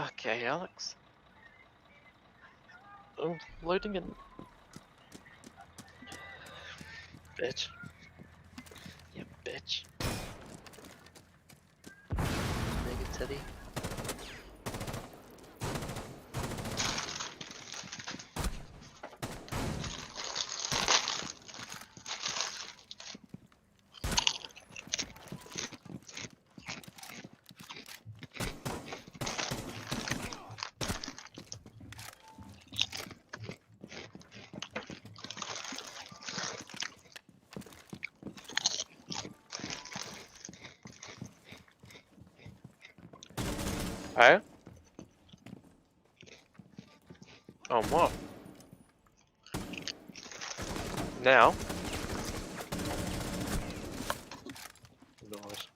Okay, Alex. Oh, loading in. Bitch. You bitch. Mega Teddy. Hey? Oh, what? Now? Nice.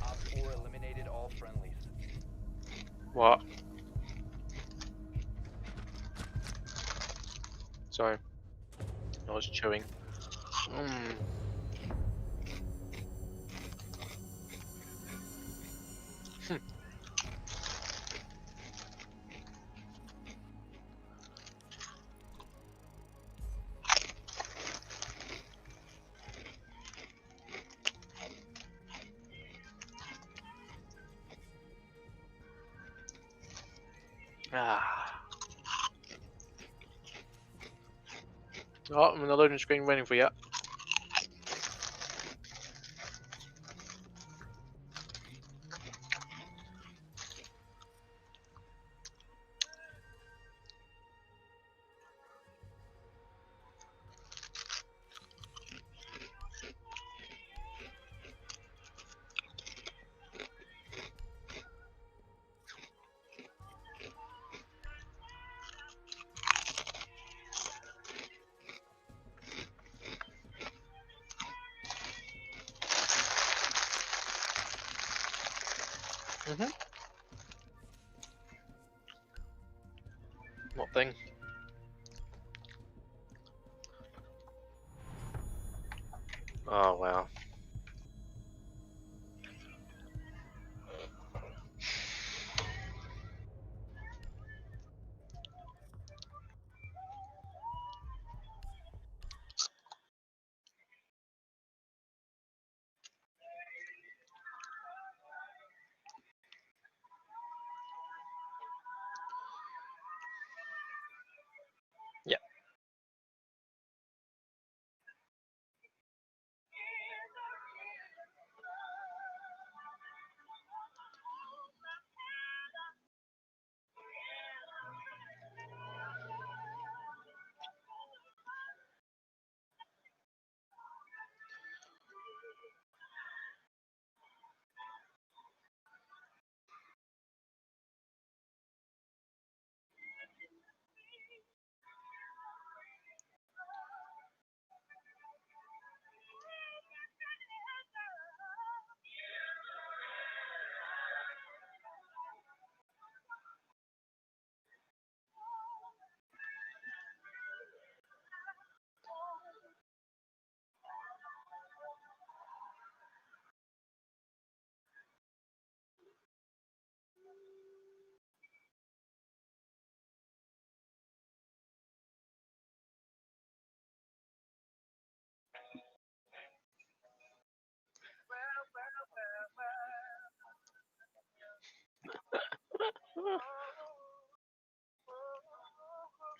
Op 4 eliminated all friendlies. What? Sorry. I was chewing. Mm. Ah. Oh, I'm in the loading screen waiting for you. What thing? Oh, wow. Yeah.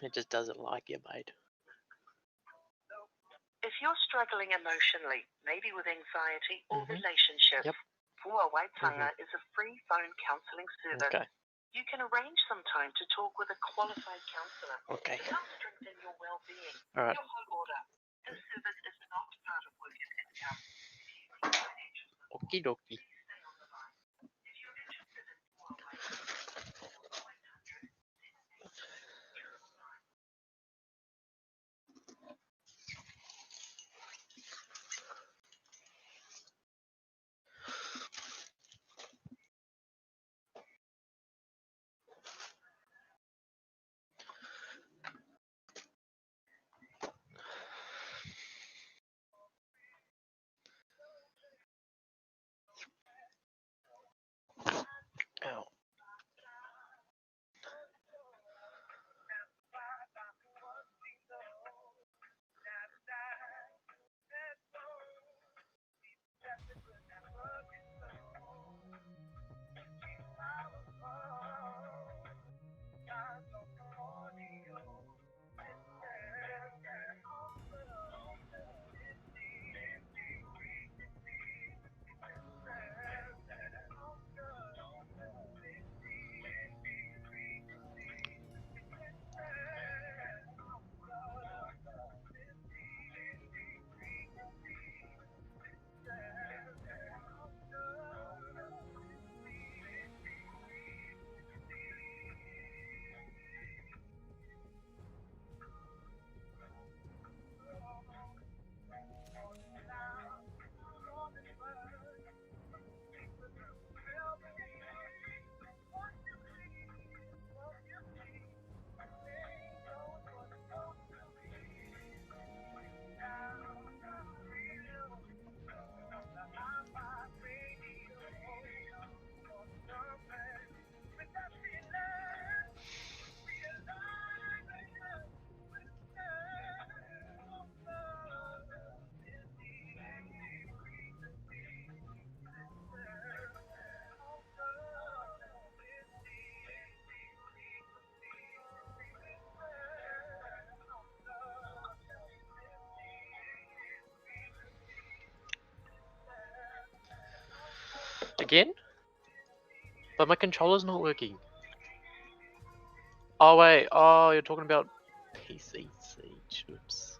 It just doesn't like you, mate. you're struggling emotionally, maybe with anxiety or Mhm. relationships, Yep. Fuwa Waitanga is a free phone counseling service. Okay. You can arrange some time to talk with a qualified counselor Okay. to help strengthen your well-being. All right. Your whole order. This service is not part of work and income. If you need financial support, Okie dokie. stay on the line. If you're interested in Fuwa Waitanga, 1-800-770-9. Ow. Again? But my controller's not working. Oh wait, oh you're talking about PC Siege. Oops.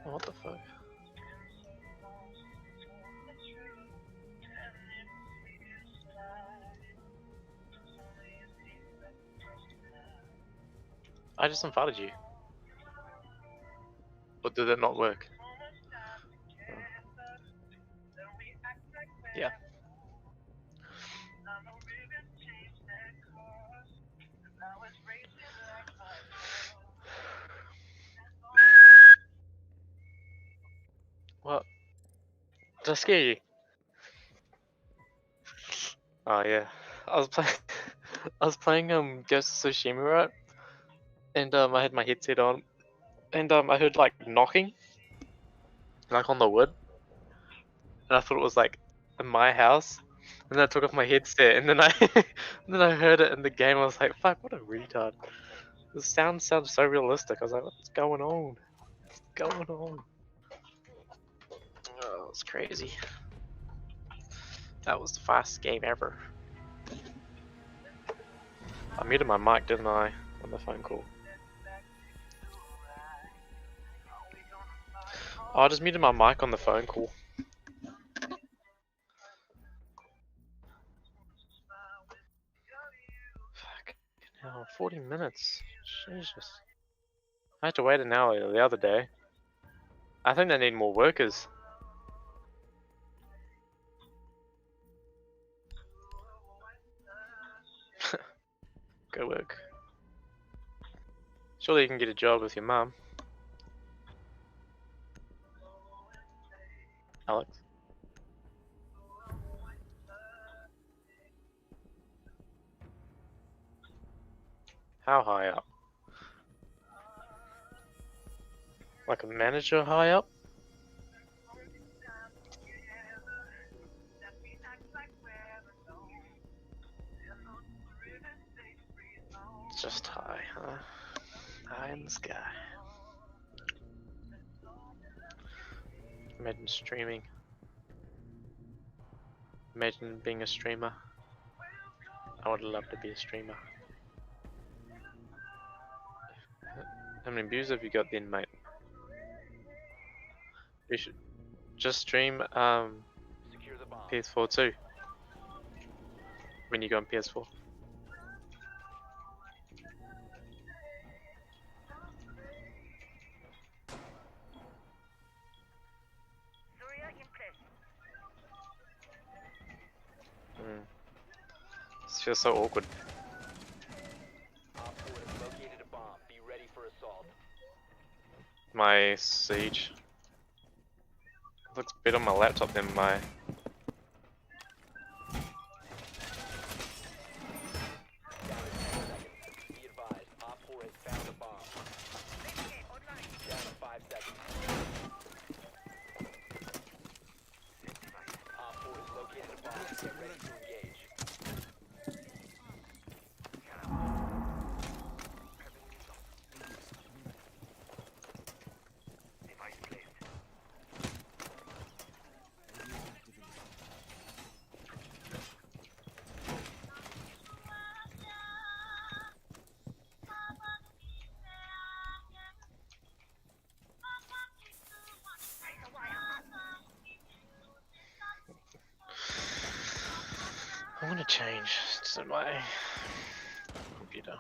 What the fuck? I just invited you. Or did it not work? Yeah. What? Did I scare you? Oh yeah. I was playing I was playing Ghost of Tsushima, right? And I had my headset on. And I heard like knocking. Like on the wood. And I thought it was like in my house. And then I took off my headset and then I and then I heard it in the game. I was like, fuck, what a retard. The sound sounds so realistic. I was like, what's going on? What's going on? Oh, it's crazy. That was the fastest game ever. I muted my mic, didn't I, on the phone call? Oh, I just muted my mic on the phone call. Fuck. Now 40 minutes. Jesus. I had to wait an hour the other day. I think they need more workers. Go work. Surely you can get a job with your mum. Alex. How high up? Like a manager high up? Just high, huh? High in the sky. Imagine streaming. Imagine being a streamer. I would love to be a streamer. How many views have you got then, mate? You should just stream Secure the bomb. PS4 too. When you go on PS4. This feels so awkward. Op 4 has located a bomb. Be ready for assault. My Siege looks better on my laptop than my. Be advised, Op 4 has found a bomb. Down to 5 seconds. Op 4 has located a bomb. Get ready to engage. I want to change to my computer.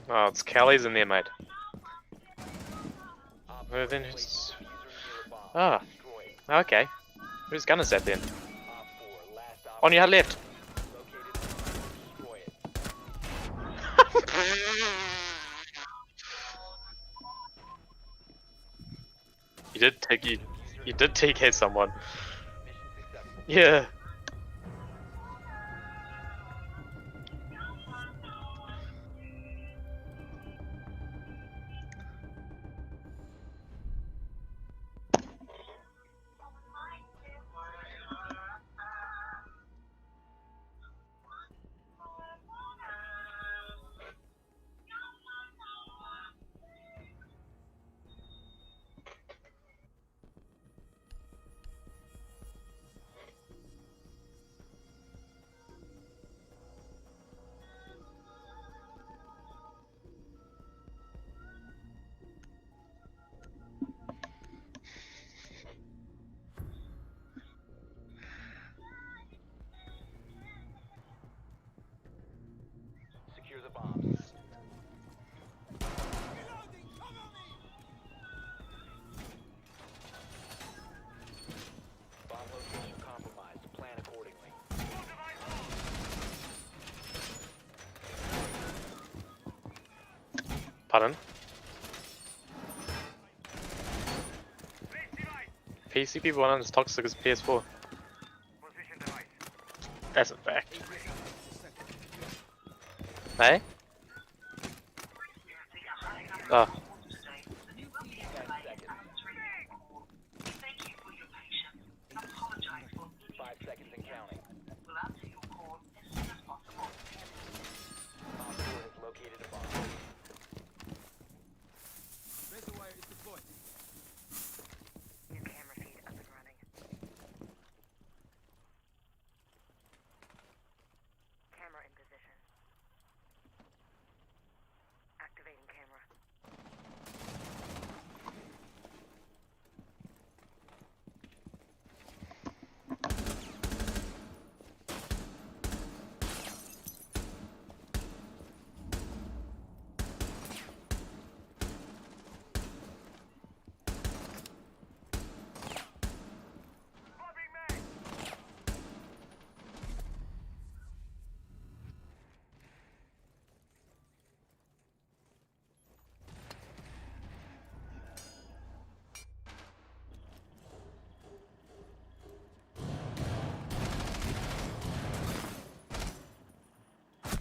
Oh, it's Kelly's in there, mate. Op Well, 4 then has it's. placed a diffuser near a bomb. Ah, Destroy it. okay. Whose gun is that then? Op 4, last op. On your left. Located a bomb. Destroy it. You did TK someone. Mission successful. Yeah. Pardon? PCP one is toxic as PS4. That's a fact. Hey? Oh. 10 seconds. Thank you for your patience. I apologize for any 5 seconds and counting. We'll answer your call as soon as possible. Op 4 has located a bomb. New camera feed up and running. Camera in position. Activating camera.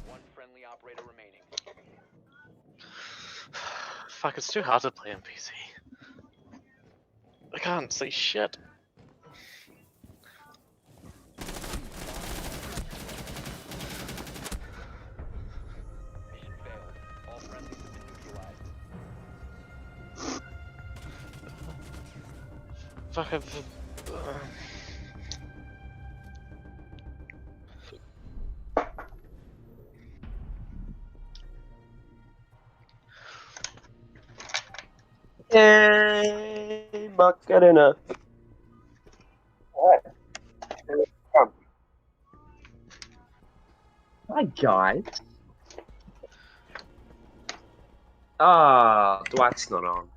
One friendly operator remaining. Fuck, it's too hard to play on PC. I can't see shit. Mission failed. All friendlies have been neutralized. Fuck, Hey, Macarena. Alright. Hi, guys. Ah, Dwight's not on.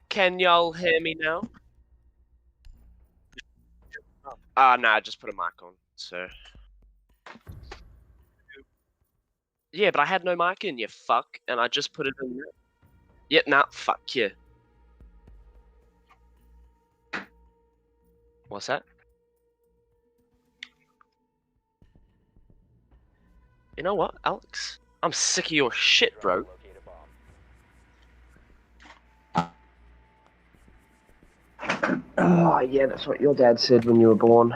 Can y'all hear me now? No, I just put a mic on, so. Yeah, but I had no mic in, you fuck, and I just put it in. Yeah, nah, fuck you. What's that? You know what, Alex? I'm sick of your shit, bro. Locate a bomb. Oh, yeah, that's what your dad said when you were born.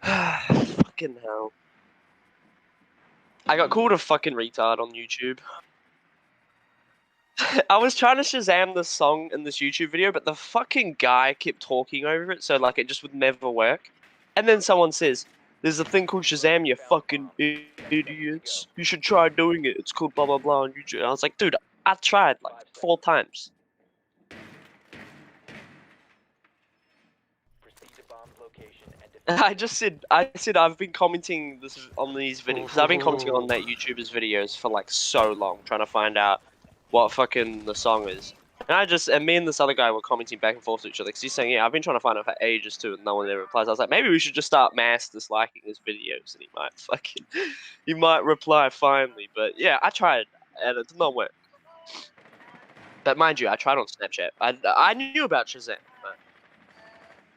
Fucking hell. I got called a fucking retard on YouTube. I was trying to Shazam this song in this YouTube video, but the fucking guy kept talking over it, so like it just would never work. And then someone says, "There's a thing called Shazam, you fucking idiots. You should try doing it. It's called blah blah blah on YouTube." And I was like, dude, I tried like 4 times. Proceed to bomb's location and defuse. I said I've been commenting this on these videos. 'Cause I've been commenting on that YouTuber's videos for like so long, trying to find out what fucking the song is. And me and this other guy were commenting back and forth to each other because he's saying, yeah, I've been trying to find out for ages too, and no one ever replies. I was like, maybe we should just start mass disliking his videos, and he might reply finally. But yeah, I tried, and it did not work. But mind you, I tried on Snapchat. I knew about Shazam, but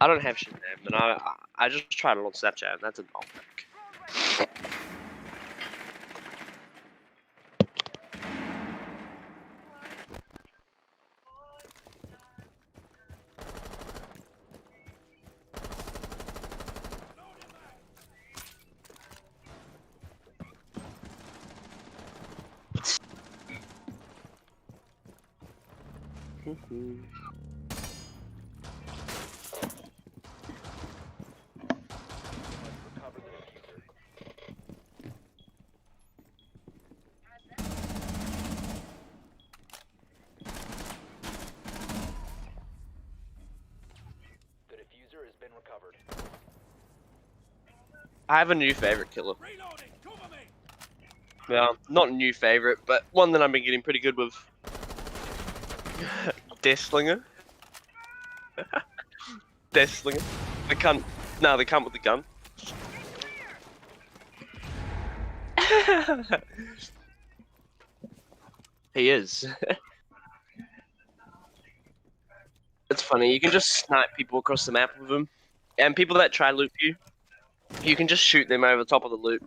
I don't have Shazam, and I just tried it on Snapchat, and that did not work. Recover the diffuser. The diffuser has been recovered. I have a new favorite killer. Well, not a new favorite, but one that I've been getting pretty good with. Deathslinger. Death slinger. The cunt. No, the cunt with the gun. He is. It's funny, you can just snipe people across the map with them. And people that try loop you, you can just shoot them over the top of the loop.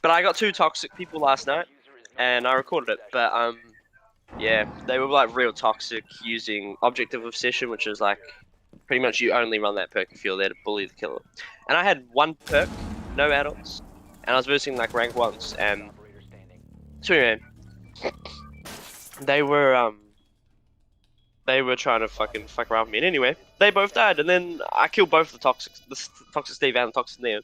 But I got 2 toxic people last night, and I recorded it. But yeah, they were like real toxic using Objective Obsession, which is like pretty much you only run that perk if you're there to bully the killer. And I had 1 perk, no add-ons, and I was versing like rank 1s, and so anyway, they were trying to fucking fuck around with me, and anyway, they both died, and then I killed both the Toxic Steve and the Toxic Neo,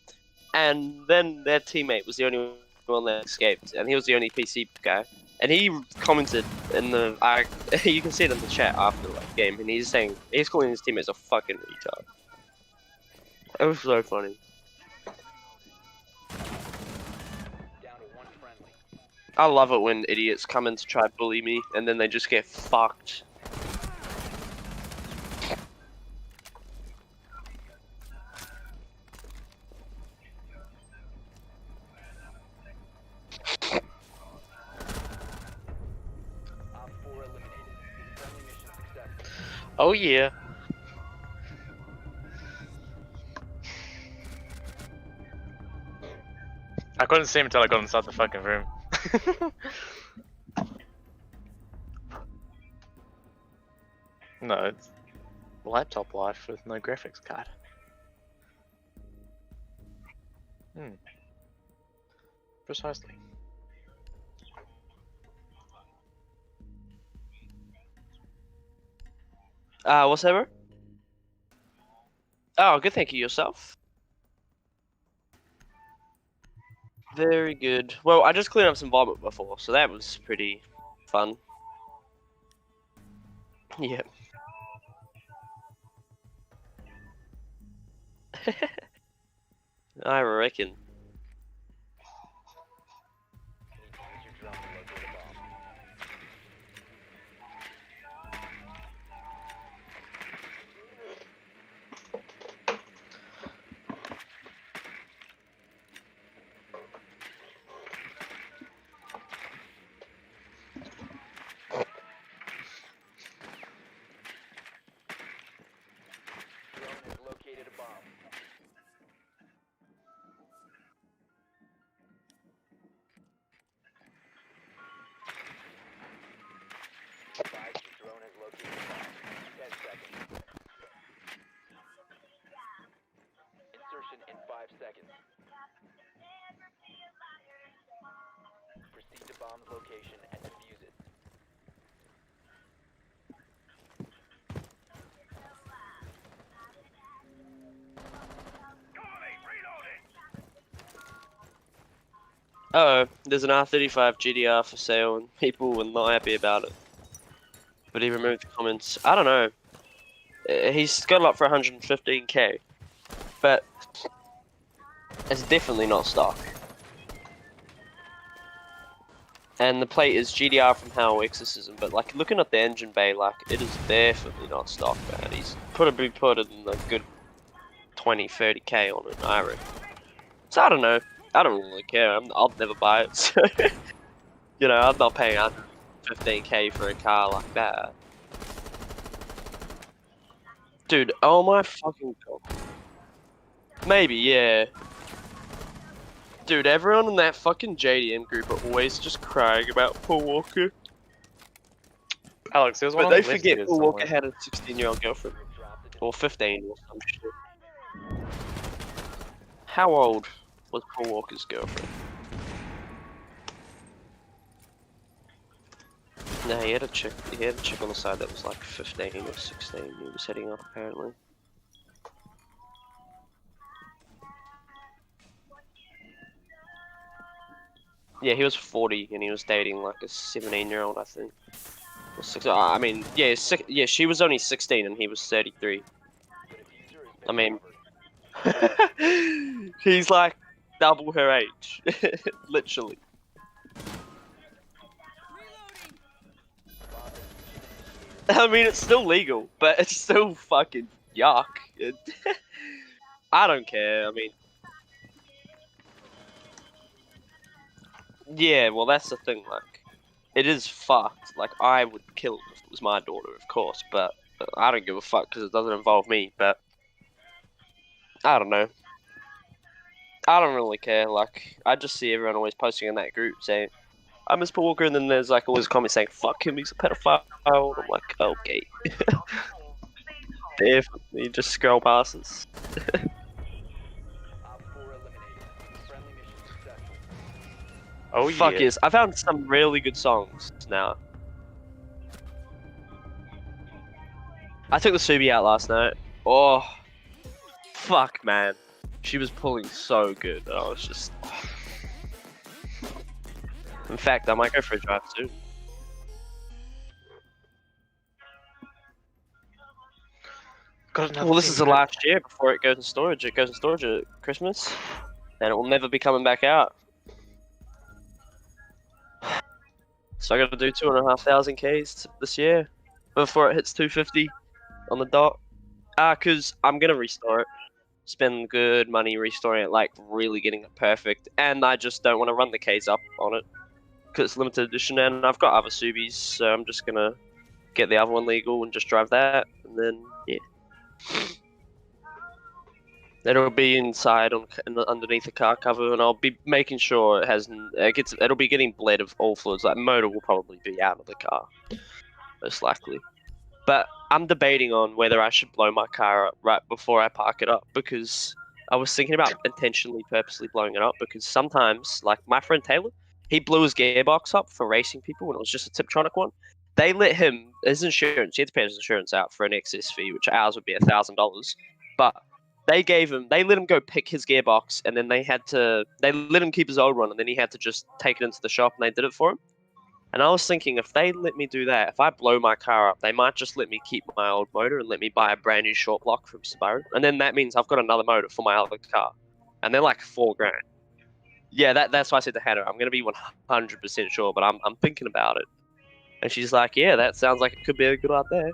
and then their teammate was the only one that escaped, and he was the only PC guy, and he commented in the, you can see it in the chat after the game, and he's calling his teammates a fucking retard. It was so funny. I love it when idiots come in to try to bully me, and then they just get fucked. Oh yeah. I couldn't see him until I got inside the fucking room. No, it's laptop life with no graphics card. Precisely. What's that, bro? Oh, good, thank you. Yourself? Very good. Well, I just cleaned up some vomit before, so that was pretty fun. Yeah. I reckon. In 5 seconds. Proceed to bomb's location and defuse it. Uh-oh, there's an R35 GDR for sale and people were not happy about it. But he removed the comments. I don't know. He's got it up for 115k. But it's definitely not stock. And the plate is GDR from Hell Exorcism, but like looking at the engine bay, like it is definitely not stock, man. He's probably put in a good 20-30k on it, I reckon. So I don't know. I don't really care. I'll never buy it. So, you know, I'm not paying 115k for a car like that. Dude, oh my fucking god. Maybe, yeah. Dude, everyone in that fucking JDM group are always just crying about Paul Walker. Alex, there's one. But they forget Paul Walker had a 16-year-old girlfriend. Or 15 or some shit. How old was Paul Walker's girlfriend? No, he had a chick on the side that was like 15 or 16. He was heading up apparently. Yeah, he was 40 and he was dating like a 17-year-old, I think. Or I mean, yeah, she was only 16 and he was 33. I mean, he's like double her age, literally. I mean, it's still legal, but it's still fucking yuck. I don't care. I mean, yeah. Well, that's the thing. Like, it is fucked. Like, I would kill him if it was my daughter, of course. But I don't give a fuck because it doesn't involve me. But I don't know. I don't really care. Like, I just see everyone always posting in that group saying, "I miss Paul Walker," and then there's like always comments saying, "Fuck him, he's a pedophile." I'm like, okay. Definitely just scroll passes. Op 4 eliminated. Friendly mission successful. Oh Fuck yeah. yes, I found some really good songs now. I took the Subi out last night. Oh, fuck, man. She was pulling so good. I was just. In fact, I might go for a drive soon. Got another Well, this is the thing. last year before it goes in storage. It goes in storage at Christmas, and it will never be coming back out. So I got to do 2,500 Ks this year before it hits 250 on the dot. Cause I'm gonna restore it, spend good money restoring it, like really getting it perfect, and I just don't want to run the Ks up on it, cause it's limited edition, and I've got other Subis, so I'm just gonna get the other one legal and just drive that, and then yeah. It'll be inside underneath the car cover, and I'll be making sure it'll be getting bled of all fluids. Like motor will probably be out of the car, most likely. But I'm debating on whether I should blow my car up right before I park it up, because I was thinking about intentionally, purposely blowing it up, because sometimes, like my friend Taylor, he blew his gearbox up for racing people when it was just a Tiptronic one. They let his insurance, he had to pay his insurance out for an excess fee, which ours would be $1,000. But they let him go pick his gearbox, and then they let him keep his old one, and then he had to just take it into the shop, and they did it for him. And I was thinking, if they let me do that, if I blow my car up, they might just let me keep my old motor and let me buy a brand new short block from Subaru. And then that means I've got another motor for my other car. And they're like $4,000. Yeah, that's why I said to Hannah, I'm going to be 100% sure, but I'm thinking about it. And she's like, yeah, that sounds like it could be a good idea.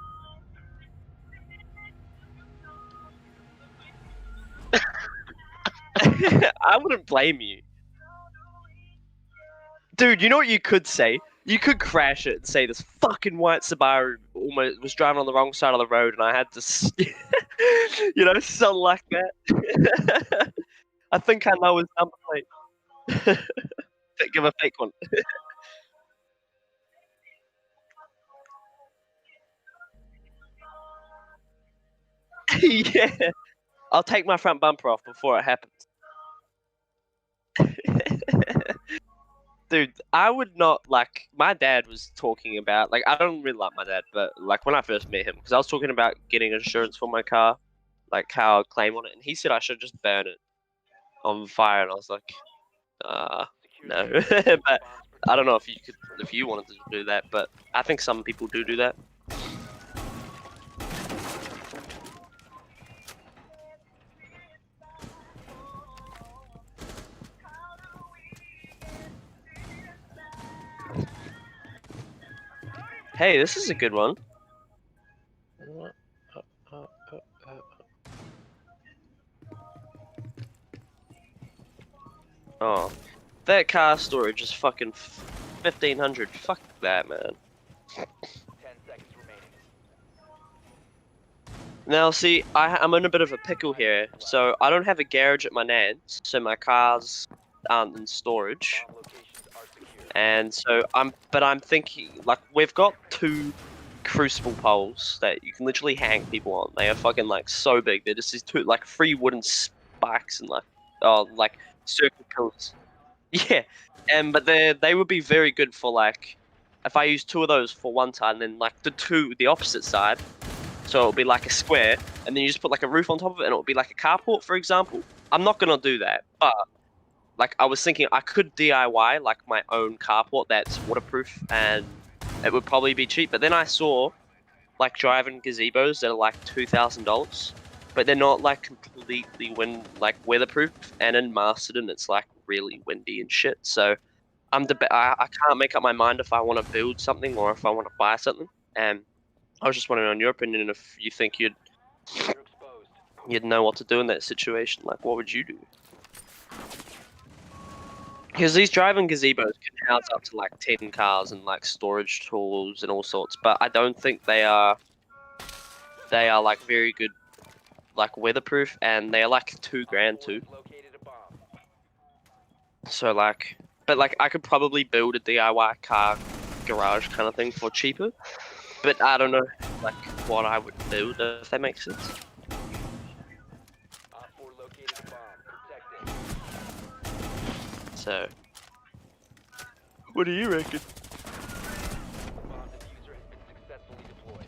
I wouldn't blame you. Dude, you know what you could say? You could crash it and say this fucking white Subaru almost was driving on the wrong side of the road, and I had to, something like that. I think I know his number plate. Give a fake one. Yeah, I'll take my front bumper off before it happens. Dude, I would not, like, my dad was talking about, like, I don't really like my dad, but, like, when I first met him, because I was talking about getting insurance for my car, like, how I'd claim on it, and he said I should just burn it on fire, and I was like, no. But I don't know if you wanted to do that, but I think some people do that. Hey, this is a good one. Oh, that car storage is fucking 1,500. Fuck that, man. 10 seconds remaining. Now, see, I'm in a bit of a pickle here. So I don't have a garage at my nan's, so my cars aren't in storage. All locations are secure. And so I'm thinking, like, we've got 2 crucible poles that you can literally hang people on. They are fucking, like, so big. They're just these 2, like, 3 wooden spikes and, like circle pillars. Yeah, but they would be very good for, like, if I use 2 of those for one side and then, like, the opposite side. So it'll be like a square, and then you just put, like, a roof on top of it, and it'll be like a carport, for example. I'm not gonna do that, but like, I was thinking I could DIY like my own carport that's waterproof, and it would probably be cheap. But then I saw like driving gazebos that are like $2,000, but they're not like completely weatherproof. And in Masterton, it's like really windy and shit. So I can't make up my mind if I want to build something or if I want to buy something. And I was just wondering on your opinion if you think You're exposed. you'd know what to do in that situation. Like, what would you do? Because these driving gazebos can house up to like 10 cars and like storage tools and all sorts, but I don't think they are like very good, like weatherproof, and they are like $2,000 too. Located a bomb. So like, but like I could probably build a DIY car garage kind of thing for cheaper, but I don't know like what I would build if that makes sense. Op 4 located a bomb. Protect it. So, what do you reckon? Bomb diffuser has been successfully deployed.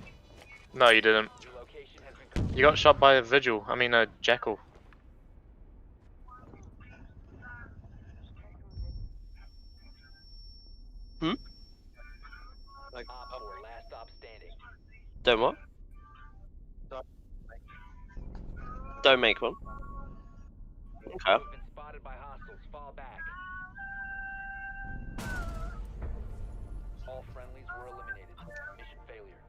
No, you didn't. Your location has been confirmed. You got shot by a vigil. I mean, a jackal. Op 4 last stop standing. Don't what? Don't make one. Okay. You have been spotted by hostiles. Fall back. All friendlies were eliminated. Mission failure.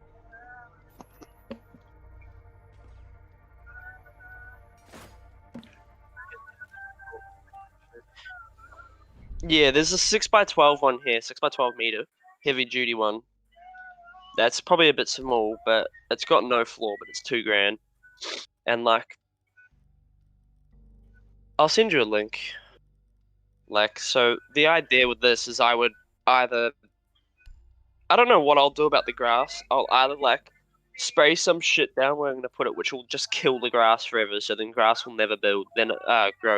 Yeah, there's a 6x12 one here, 6x12 meter, heavy duty one. That's probably a bit small, but it's got no floor, but it's $2,000. And like, I'll send you a link. Like, so the idea with this is I would either, I don't know what I'll do about the grass. I'll either like spray some shit down where I'm gonna put it, which will just kill the grass forever. So then grass will never grow.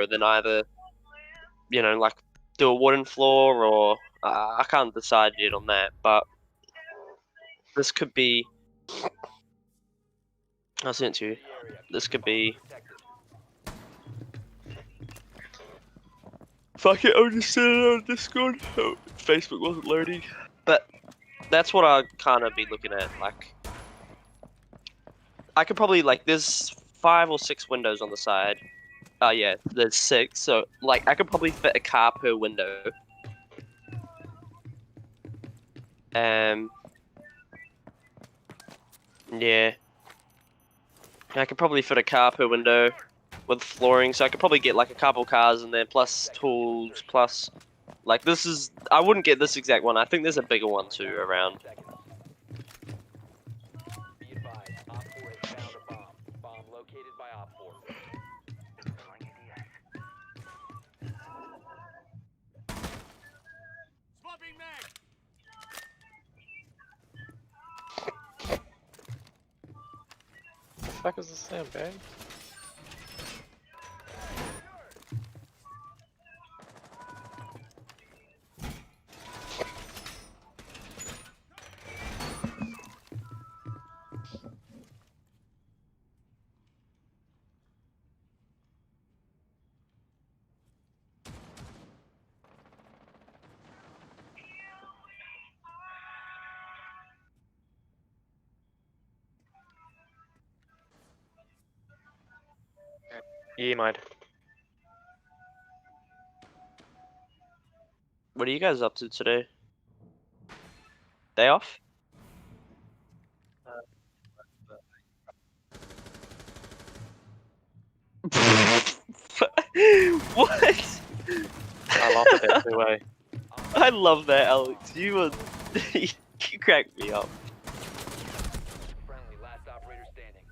Then either, you know, like do a wooden floor, or I can't decide yet on that. But this could be. I'll send it to you. The area. This could be. Protected. Fuck it, I'll just send it on Discord. Oh, Facebook wasn't loading. But that's what I'd kind of be looking at. Like, I could probably, like, there's 5 or 6 windows on the side. Yeah, there's 6. So, like, I could probably fit a car per window. Yeah. I could probably fit a car per window with flooring, so I could probably get like a couple cars in there, plus tools, plus like this is. I wouldn't get this exact one. I think there's a bigger one too around. Seconds. Be advised. Op 4 has found a bomb. Bomb located by Op 4. The fuck is this sandbag? Yeah, mate. What are you guys up to today? Day off? What? I laugh at that too, eh? I love that, Alex. You were. You cracked me up. Friendly. Last operator standing.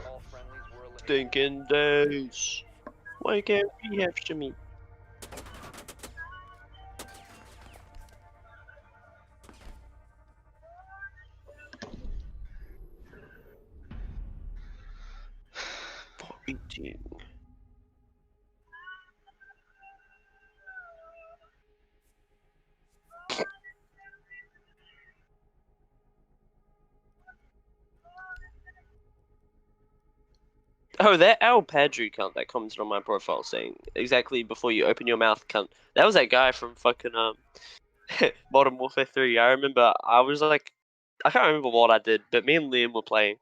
All friendlies were eliminated. Stinking days. Why can't we have to meet? Eating. Oh, that Al Padru cunt that commented on my profile saying exactly before you open your mouth, cunt. That was that guy from fucking Modern Warfare 3. I remember I was like, I can't remember what I did, but me and Liam were playing,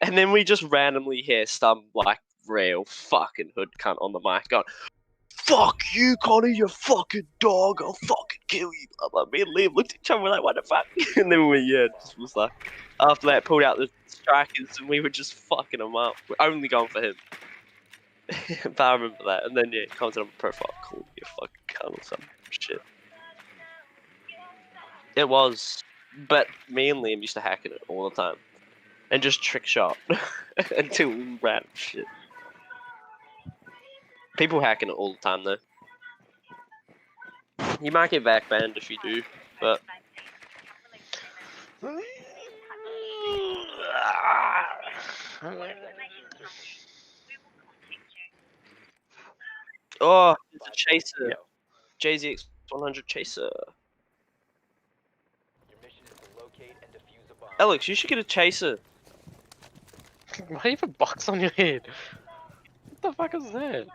and then we just randomly hear some like real fucking hood cunt on the mic going, "Fuck you, Connie, you fucking dog! I'll fucking kill you!" Blah, blah. Me and Liam looked at each other like, "What the fuck?" And then just was like, after that, pulled out the strikers and we were just fucking him up. We're only going for him. But I remember that. And then he commented on my profile, "Call me a fucking cunt" or some shit. It was, but me and Liam used to hack it all the time and just trick shot until random shit. People hacking it all the time though. You might get back banned if you do, but oh, it's a chaser. Yeah. JZX 100 chaser. Your mission is to locate and defuse a bomb. Alex, you should get a chaser. Why do you have a box on your head? What the fuck is that?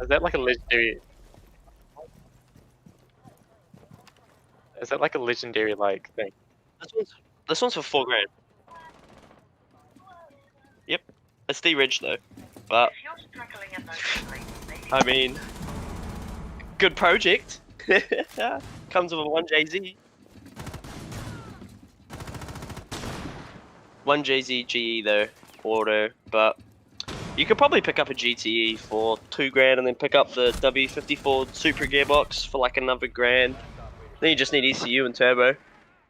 Is that like a legendary? Is that like a legendary like thing? This one's for $4 grand. Yep, it's D-Ridge though, but If you're struggling in those places, I mean, good project. Comes with a 1JZ. 1JZ GE though, auto, but you could probably pick up a GTE for $2 grand and then pick up the W54 Super Gearbox for like another grand. Then you just need ECU and turbo.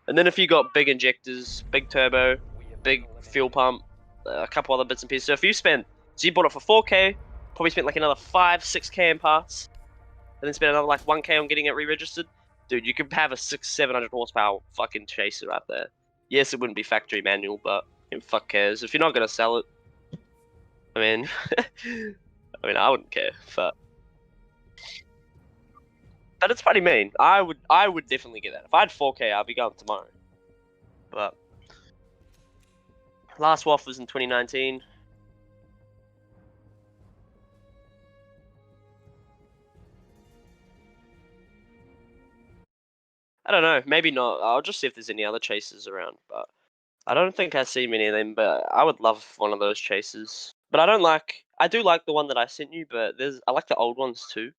And then if you got big injectors, big turbo, big fuel pump, a couple other bits and pieces. So if you spent, so you bought it for 4K, probably spent like another 5-6K in parts, and then spent another like 1K on getting it re-registered. Dude, you could have a 600-700 horsepower fucking chaser out there. Yes, it wouldn't be factory manual, but who fuck cares? If you're not gonna sell it, I mean, I wouldn't care, but it's pretty mean. I would definitely get that. If I had 4K, I'd be going tomorrow. But last WAF was in 2019. I don't know. Maybe not. I'll just see if there's any other chasers around. But I don't think I see many of them. But I would love one of those chasers. But I don't like. I do like the one that I sent you. But I like the old ones too.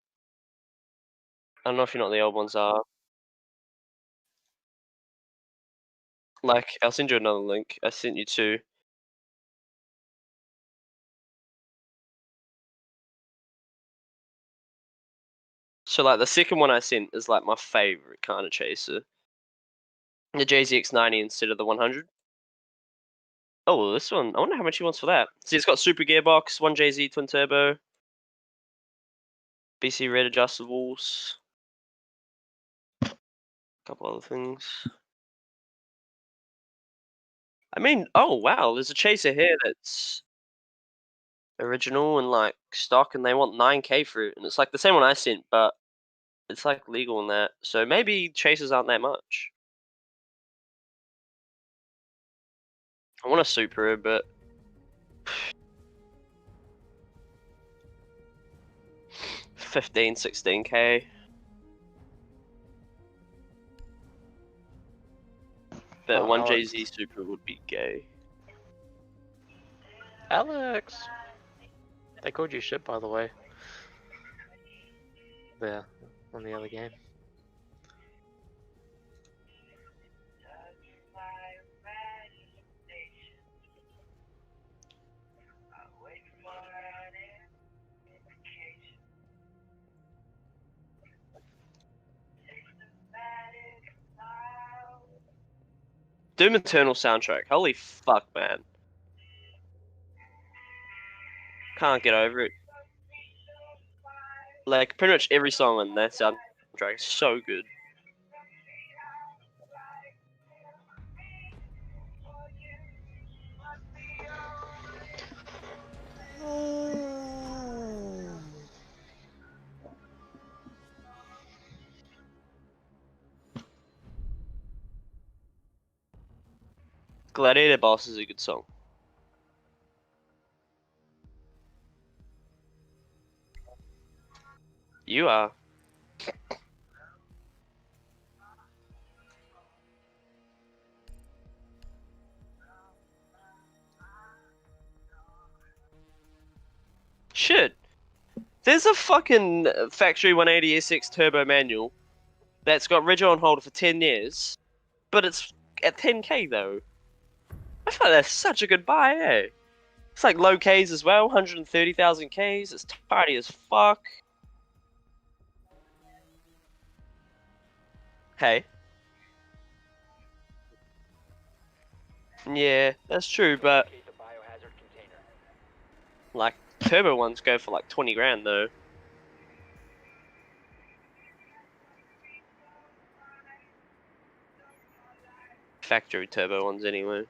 I don't know if you know what the old ones are. Like, I'll send you another link. I sent you two. So like the second one I sent is like my favorite kind of chaser. The JZX90 instead of the 100. Oh, this one. I wonder how much he wants for that. See, it's got super gearbox, 1JZ twin turbo, BC red adjustables, a couple other things. I mean, oh wow, there's a chaser here that's original and like stock, and they want 9K for it, and it's like the same one I sent, but it's like legal in that. So maybe chasers aren't that much. I want a Supra, but 15, 16K. But Oh, one Alex. JZ Supra would be gay. Alex! They called you shit, by the way. There, on the other game. Doom Eternal soundtrack. Holy fuck, man. Can't get over it. Like, pretty much every song on that soundtrack is so good. Gladiator Boss is a good song. You are. shit. There's a fucking factory 180 SX turbo manual that's got Rego on hold for 10 years, but it's at 10k though. I feel like that's such a good buy, eh? It's like low Ks as well, 130,000 Ks. It's tidy as fuck. Hey. Yeah, that's true, but Locate the biohazard container. like turbo ones go for like 20 grand though. Factory turbo ones anyway.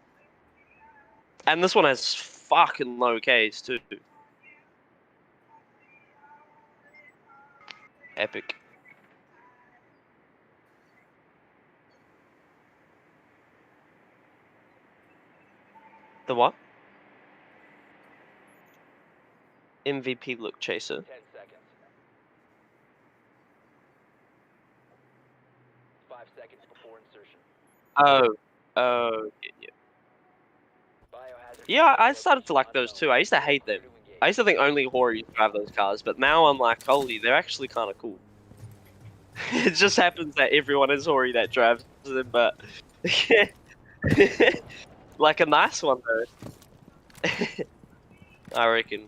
And this one has fucking low Ks too. Epic. The what? MVP look chaser. 10 seconds. 5 seconds before insertion. Oh, yeah. Biohazard Yeah, I container started to like location those unknown. too. I used to hate them. Clear to engage. I used to think only Hori drive those cars, but now I'm like, holy, they're actually kind of cool. It just happens that everyone is Hori that drives them, but like a nice one though. I reckon.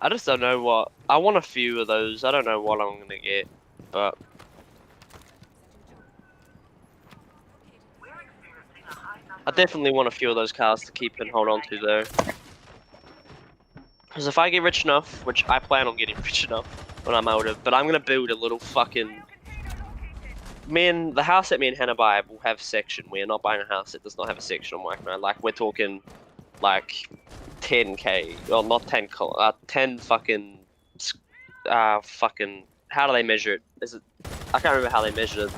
I just don't know what. I want a few of those. I don't know what I'm gonna get, but We're experiencing a high number I definitely want a few of those cars to keep and hold on to though. Because if I get rich enough, which I plan on getting rich enough when I'm older, but I'm gonna build a little fucking. The house that me and Hannah buy will have section. We are not buying a house that does not have a section on Whackno. Like we're talking, like 10k, well not 10, 10 fucking, fucking. How do they measure it? Is it? I can't remember how they measure it.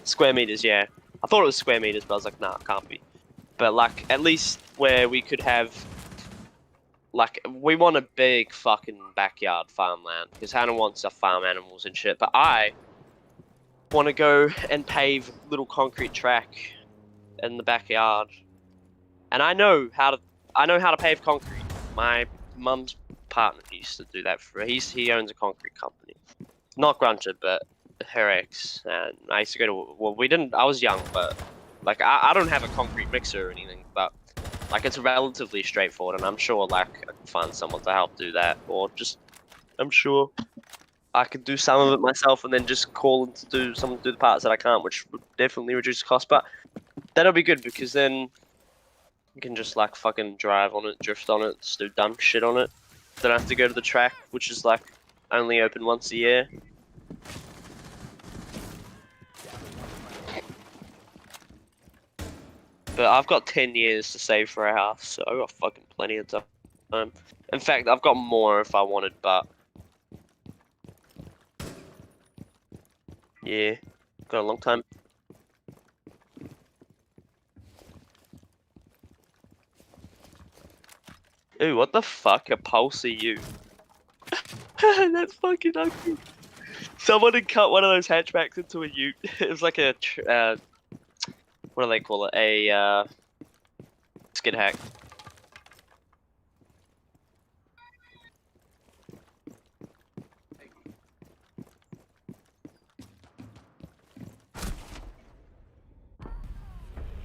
Square meters, yeah. I thought it was square meters, but I was like, nah, it can't be. But like at least where we could have. Like, we want a big fucking backyard farmland, because Hannah wants to farm animals and shit, but I want to go and pave a little concrete track in the backyard. And I know how to pave concrete. My mum's partner used to do that for he owns a concrete company. Not Grunted, but her ex. And I used to go to, well, we didn't, I was young, but like I don't have a concrete mixer or anything, but like it's relatively straightforward, and I'm sure like I can find someone to help do that, or just I'm sure I could do some of it myself, and then just call them to do someone to do the parts that I can't, which would definitely reduce the cost. But that'll be good because then you can just like fucking drive on it, drift on it, just do dumb shit on it. Don't have to go to the track, which is like only open once a year. But I've got 10 years to save for a house, so I've got fucking plenty of time. In fact, I've got more if I wanted, but yeah, got a long time. Ooh, what the fuck? A Pulse EU. That's fucking ugly. Someone had cut one of those hatchbacks into a ute. It was like a, what do they call it? A, skid hack.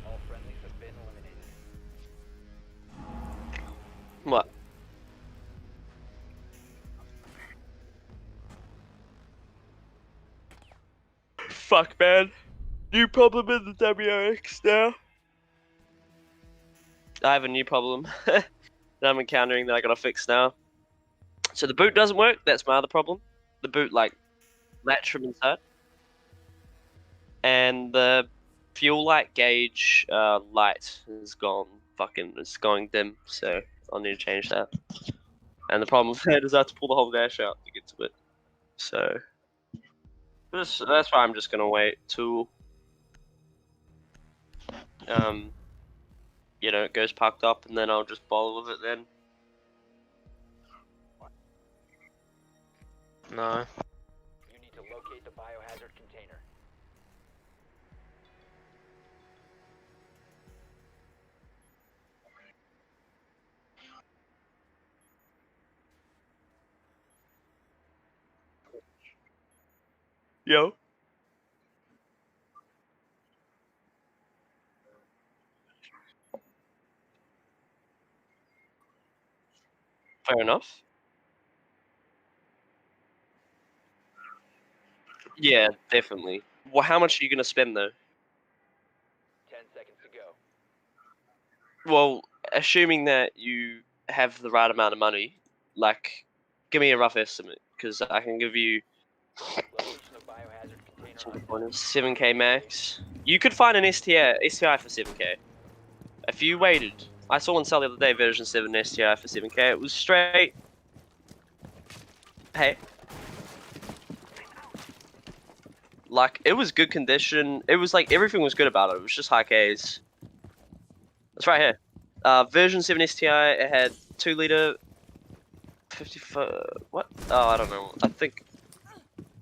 All friendlies have been eliminated. What? Fuck, man. New problem in the WRX now. I have a new problem that I'm encountering that I gotta fix now. So the boot doesn't work. That's my other problem. The boot like latch from inside, and the fuel light gauge light is gone. Fucking, it's going dim. So I'll need to change that. And the problem with that is I have to pull the whole dash out to get to it. So that's why I'm just gonna wait till you know, it goes packed up, and then I'll just bowl with it then. No. You need to locate the biohazard container. Yo. Fair enough. Yeah, definitely. Well, how much are you gonna spend though? 10 seconds to go. Well, assuming that you have the right amount of money, like, give me a rough estimate, because I can give you Location of biohazard container unknown. 7k max. You could find an STI for 7k. If you waited, I saw one sell the other day, version 7 STI for 7k. It was straight. Hey. Like, it was good condition. It was like, everything was good about it. It was just high Ks. It's right here. Version 7 STI, it had 2-liter, 55. What? Oh, I don't know. I think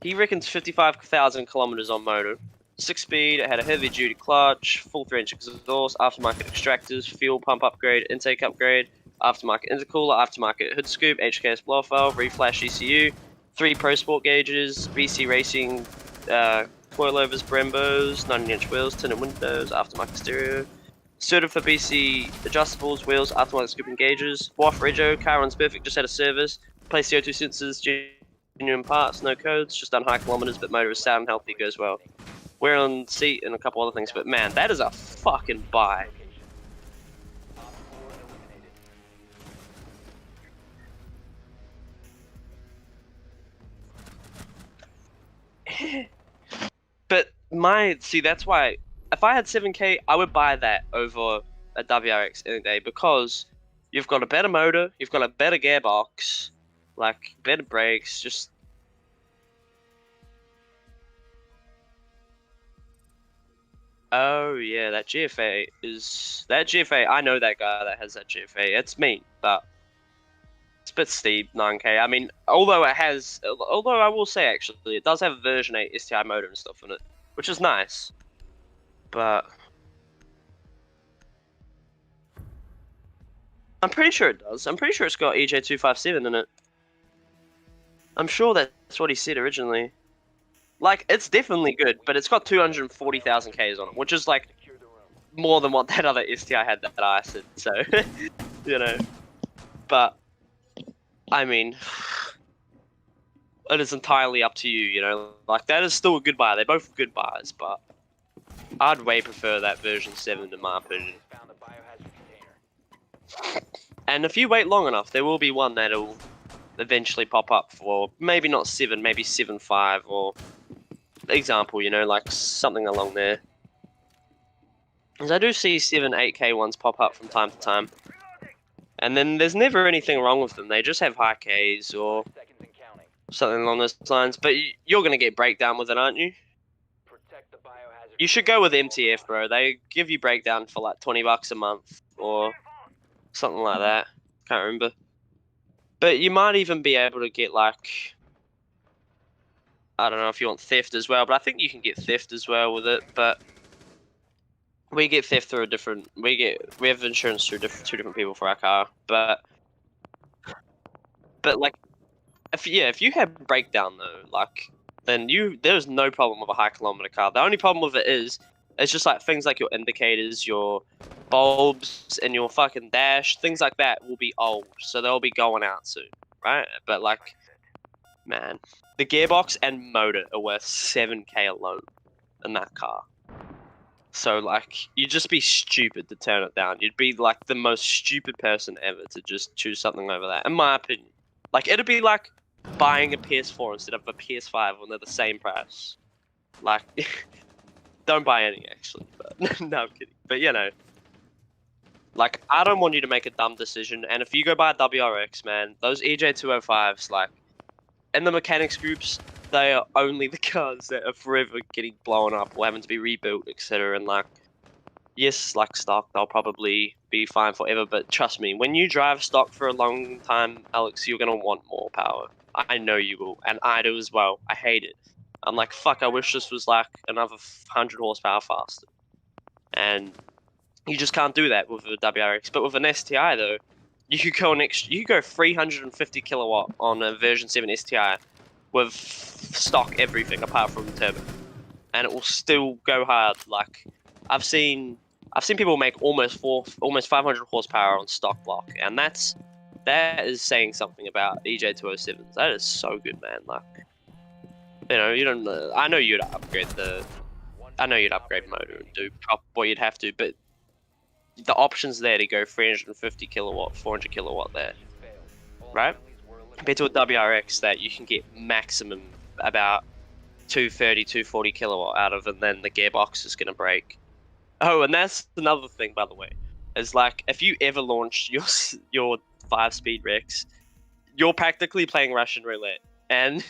he reckons 55,000 kilometers on motor. 6-speed, it had a heavy duty clutch, full 3-inch exhaust, aftermarket extractors, fuel pump upgrade, intake upgrade, aftermarket intercooler, aftermarket hood scoop, HKS blower valve, reflash ECU, 3 Pro Sport gauges, BC Racing coilovers, Brembos, 19-inch wheels, tinted windows, aftermarket stereo. Suited for BC adjustables, wheels, aftermarket scooping gauges. WAF rego, car runs perfect, just had a service. Place CO2 sensors, genuine parts, no codes, just done high kilometers, but motor is sound and healthy, goes well. Wear on seat and a couple other things, but man, that is a fucking buy. Location. Op 4 eliminated. But that's why if I had 7k, I would buy that over a WRX any day, because you've got a better motor, you've got a better gearbox, like better brakes, just. Oh yeah, that GFA. I know that guy that has that GFA. It's mean, but it's a bit steep, 9k. I mean, although I will say actually, it does have a version 8 STI motor and stuff in it, which is nice. But I'm pretty sure it does. I'm pretty sure it's got EJ257 in it. I'm sure that's what he said originally. Like, it's definitely good, but it's got 240,000 Ks on it, which is like Secure the room. more than what that other STI had that I said. So, you know. But I mean, it is entirely up to you. You know, like that is still a good buy. They're both good buys, but I'd way prefer that version 7 in my opinion. Found the biohazard container. And if you wait long enough, there will be one that'll eventually pop up for maybe not 7, maybe 7.5 or example, you know, like something along there. Because I do see 7, 8k ones pop up from time to time. And then there's never anything wrong with them. They just have high Ks or 5 seconds and counting. something along those lines. But you're going to get breakdown with it, aren't you? Protect the biohazard. You should go with MTF, bro. They give you breakdown for like 20 bucks a month or something like that. Can't remember. But you might even be able to get like, I don't know if you want theft as well, but I think you can get theft as well with it. But we get theft through a different. We have insurance through two different people for our car. But like, if you have breakdown though, like, then there's no problem with a high kilometer car. The only problem with it is it's just like things like your indicators, your bulbs, and your fucking dash, things like that will be old, so they'll be going out soon, right? But like, man, the gearbox and motor are worth 7k alone in that car. So like, you'd just be stupid to turn it down. You'd be like the most stupid person ever to just choose something over that, in my opinion. Like, it'd be like buying a PS4 instead of a PS5 when they're the same price. Like, don't buy any actually, but no, I'm kidding. But you know, like, I don't want you to make a dumb decision. And if you go buy a WRX, man, those EJ205s, like, in the mechanics groups, they are only the cars that are forever getting blown up or having to be rebuilt, etc. And like, yes, like stock, they'll probably be fine forever. But trust me, when you drive stock for a long time, Alex, you're gonna want more power. I know you will, and I do as well. I hate it. I'm like, fuck, I wish this was like another 100 horsepower faster. And you just can't do that with a WRX. But with an STI though, you could go 350 kilowatt on a version 7 STI with stock everything apart from turbo, and it will still go hard. Like I've seen people make almost 500 horsepower on stock block, and that is saying something about EJ207s. That is so good, man. Like, you know, you don't. I know you'd upgrade motor and do what you'd have to, but the options there to go 350 kilowatt, 400 kilowatt there, right? Compared to a WRX that you can get maximum about 230, 240 kilowatt out of, and then the gearbox is gonna break. Oh, and that's another thing, by the way, is like if you ever launch your 5-speed Rex, you're practically playing Russian roulette, and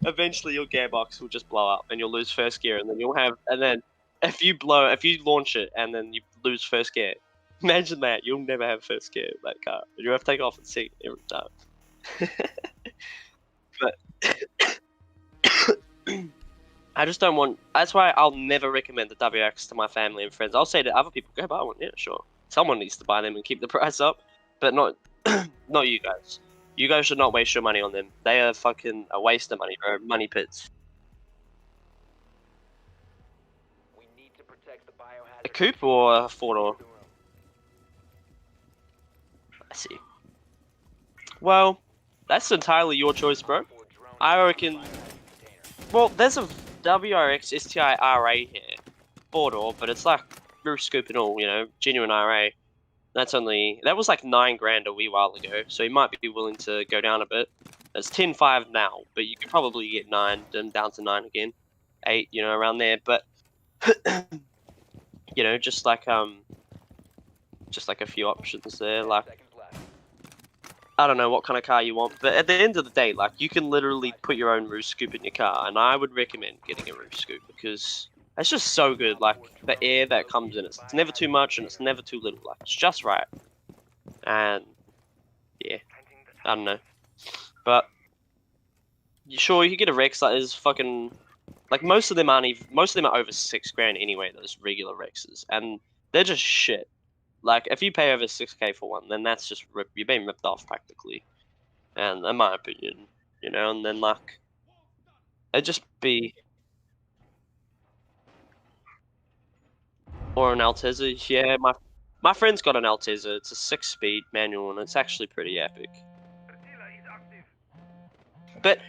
eventually your gearbox will just blow up, and you'll lose first gear, and then if you launch it and then you lose first gear, imagine that you'll never have first gear in that car. You have to take off and see every time. But I just don't want. That's why I'll never recommend the WRX to my family and friends. I'll say to other people, go buy one. Yeah, sure. Someone needs to buy them and keep the price up, but not not you guys. You guys should not waste your money on them. They are fucking a waste of money, bro. Money pits. We need to protect the biohazard. A coupe or a four-door? I see. Well, that's entirely your choice, bro. I reckon. Well, there's a WRX STI RA here, four-door, but it's like roof scoop and all, you know, genuine RA. That was like $9,000 a wee while ago, so you might be willing to go down a bit. It's 10.5 now, but you could probably get 9, then down to 9 again, 8, you know, around there. But you know, just like a few options there. Like, I don't know what kind of car you want, but at the end of the day, like, you can literally put your own roof scoop in your car, and I would recommend getting a roof scoop because it's just so good. Like, the air that comes in, it's never too much and it's never too little. Like, it's just right. And yeah, I don't know, but you sure you can get a Rex that is fucking like most of them are over $6,000 anyway. Those regular Rexes, and they're just shit. Like, if you pay over $6K for one, then that's just you're being ripped off practically, and in my opinion, you know. And then like, it'd just be. Or an Altezza, yeah. My friend's got an Altezza. It's a 6-speed manual, and it's actually pretty epic. But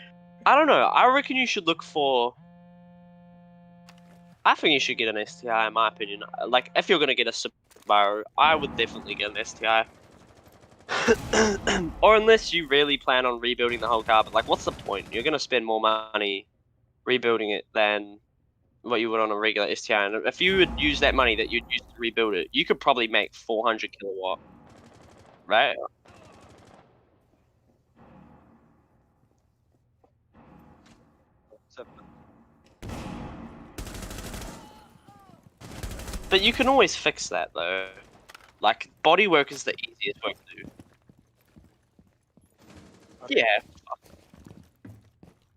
I don't know. I reckon you should look for. I think you should get an STI, in my opinion. Like, if you're gonna get a Subaru, I would definitely get an STI. Or unless you really plan on rebuilding the whole car, but like, what's the point? You're gonna spend more money rebuilding it than what you would on a regular STI, and if you would use that money that you'd use to rebuild it, you could probably make 400 kilowatt, right? But you can always fix that though. Like, bodywork is the easiest work to do. Yeah.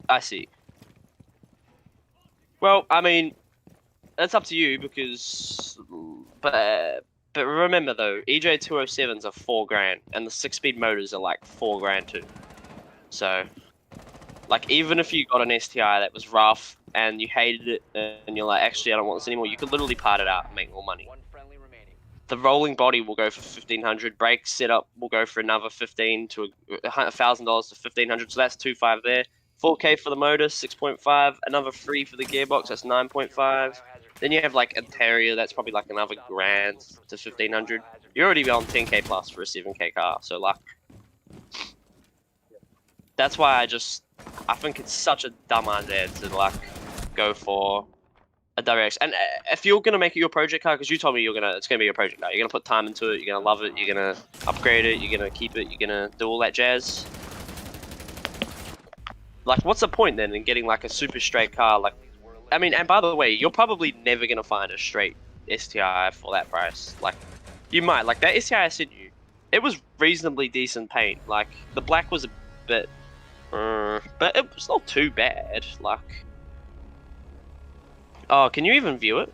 I see. Well, I mean, that's up to you because, but remember though, EJ207s are $4,000, and the 6-speed motors are like $4,000 too. So, like, even if you got an STI that was rough and you hated it, and you're like, actually, I don't want this anymore, you could literally part it out and make more money. One friendly remaining. The rolling body will go for $1,500. Brake setup will go for another $1,000 to $1,000 to $1,500. So that's 2.5 there. 4K for the motor, 6.5. Another 3 for the gearbox. That's 9.5. Then you have like interior. That's probably like another $1,000 to $1,500. You're already on 10K plus for a 7K car. So like, that's why I think it's such a dumb idea to like go for a WRX. And if you're gonna make it your project car, because you told me it's gonna be your project car, you're gonna put time into it, you're gonna love it, you're gonna upgrade it, you're gonna keep it, you're gonna do all that jazz. Like, what's the point then in getting like a super straight car? Like, I mean, and by the way, you're probably never gonna find a straight STI for that price. Like, you might. Like, that STI I sent you, it was reasonably decent paint. Like, the black was a bit, but it was not too bad. Like, oh, can you even view it?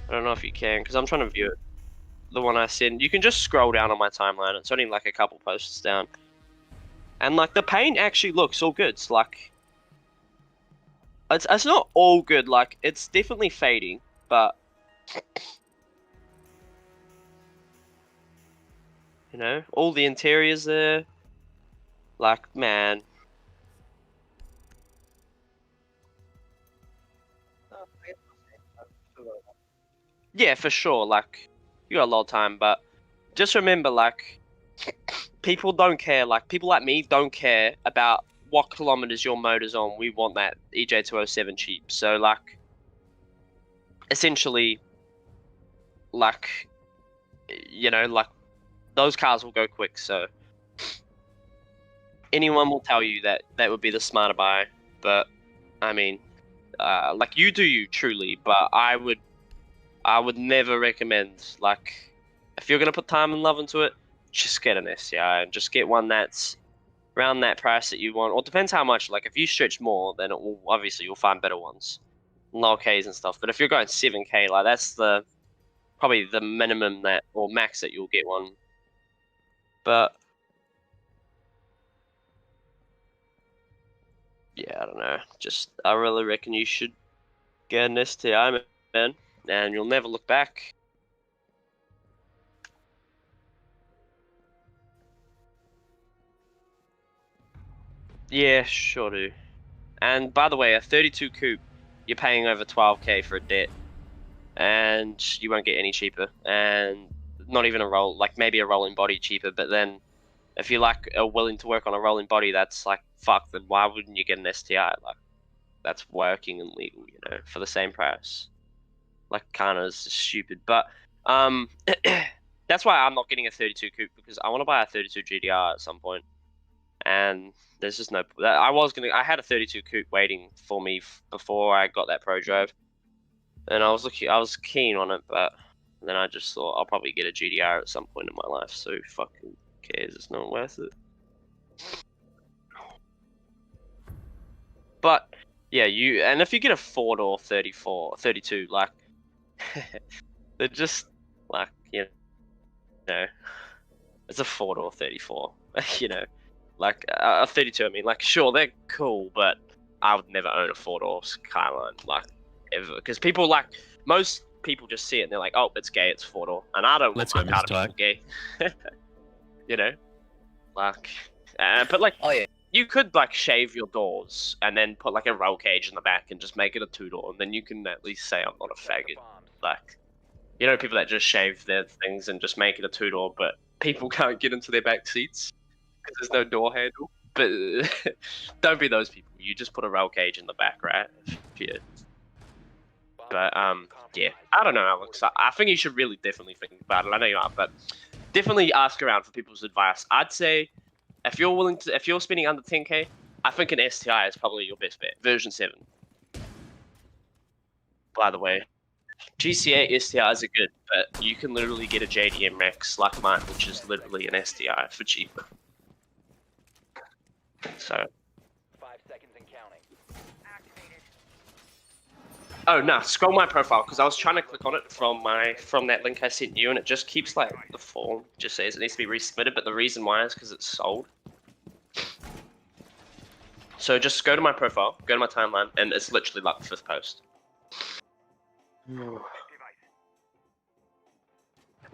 I don't know if you can, because I'm trying to view it. The one I sent. You can just scroll down on my timeline. It's only like a couple posts down. And like the paint actually looks all good. It's like it's not all good. Like it's definitely fading, but you know, all the interiors there. Like man, yeah, for sure. Like you got a lot of time, but just remember, like people don't care. Like people like me don't care about what kilometers your motor's on. We want that EJ207 cheap. So like, essentially, like, you know, like those cars will go quick. So anyone will tell you that that would be the smarter buy. But I mean, like you do you truly, but I would never recommend, like, if you're gonna put time and love into it, just get an STI and just get one that's around that price that you want. Or it depends how much. Like if you stretch more, then it will obviously you'll find better ones, low Ks and stuff. But if you're going 7K, like that's probably the minimum that or max that you'll get one. But yeah, I don't know. Just I really reckon you should get an STI, man, and you'll never look back. Yeah, sure do. And by the way, a 32 coupe, you're paying over 12K for a debt, and you won't get any cheaper. And not even a roll, like maybe a rolling body cheaper. But then, if you like are willing to work on a rolling body, that's like fuck. Then why wouldn't you get an STI? Like that's working and legal, you know, for the same price. Like kind of stupid, but that's why I'm not getting a 32 coupe because I want to buy a 32 GTR at some point. And there's just no. I had a 32 coupe waiting for me before I got that Pro Drive, and I was keen on it, but then I just thought I'll probably get a GTR at some point in my life. So fucking cares? It's not worth it. But yeah, and if you get a 4-door 32, like they're just like you know, it's a 4-door 34, you know. Like a 32, I mean, like sure they're cool, but I would never own a 4-door Skyline, like ever, because most people just see it and they're like, oh, it's gay, it's 4-door, and I don't want my car to be gay, you know, like, but like, Oh yeah. you could like shave your doors and then put like a roll cage in the back and just make it a 2-door, and then you can at least say I'm not a faggot, like, you know, people that just shave their things and just make it a 2-door, but people can't get into their back seats because there's no door handle. But don't be those people. You just put a roll cage in the back, right? Yeah. But yeah, I don't know, Alex. I think you should really definitely think about it. I know you are, but definitely ask around for people's advice. I'd say if you're spending under 10K, I think an STI is probably your best bet. Version 7. By the way, GCA STIs are good, but you can literally get a JDM Max like mine, which is literally an STI for cheaper. So. 5 seconds and counting. Activated. Oh no! Scroll my profile because I was trying to click on it from that link I sent you, and it just keeps like the form just says it needs to be resubmitted, but the reason why is because it's sold. So just go to my profile, go to my timeline, and it's literally like the 5th post.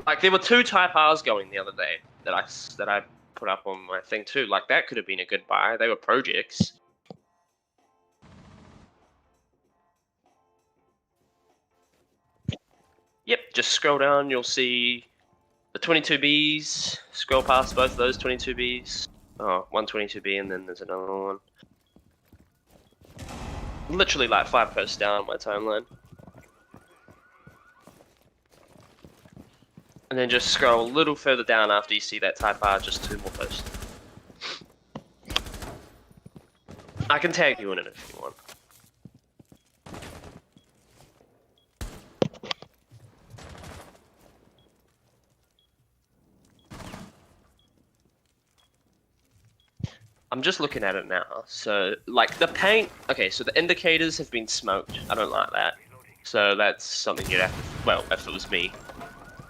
Like there were 2 Type R's going the other day that I put up on my thing too. Like that could have been a good buy. They were projects. Yep, just scroll down. You'll see the 22Bs. Scroll past both of those 22Bs. Oh, one 22B and then there's another one. Literally like 5 posts down my timeline. And then just scroll a little further down after you see that Type R, just 2 more posts. I can tag you in it if you want. I'm just looking at it now. So, like, the paint... Okay, so the indicators have been smoked. I don't like that. So that's something you'd have to... Well, if it was me.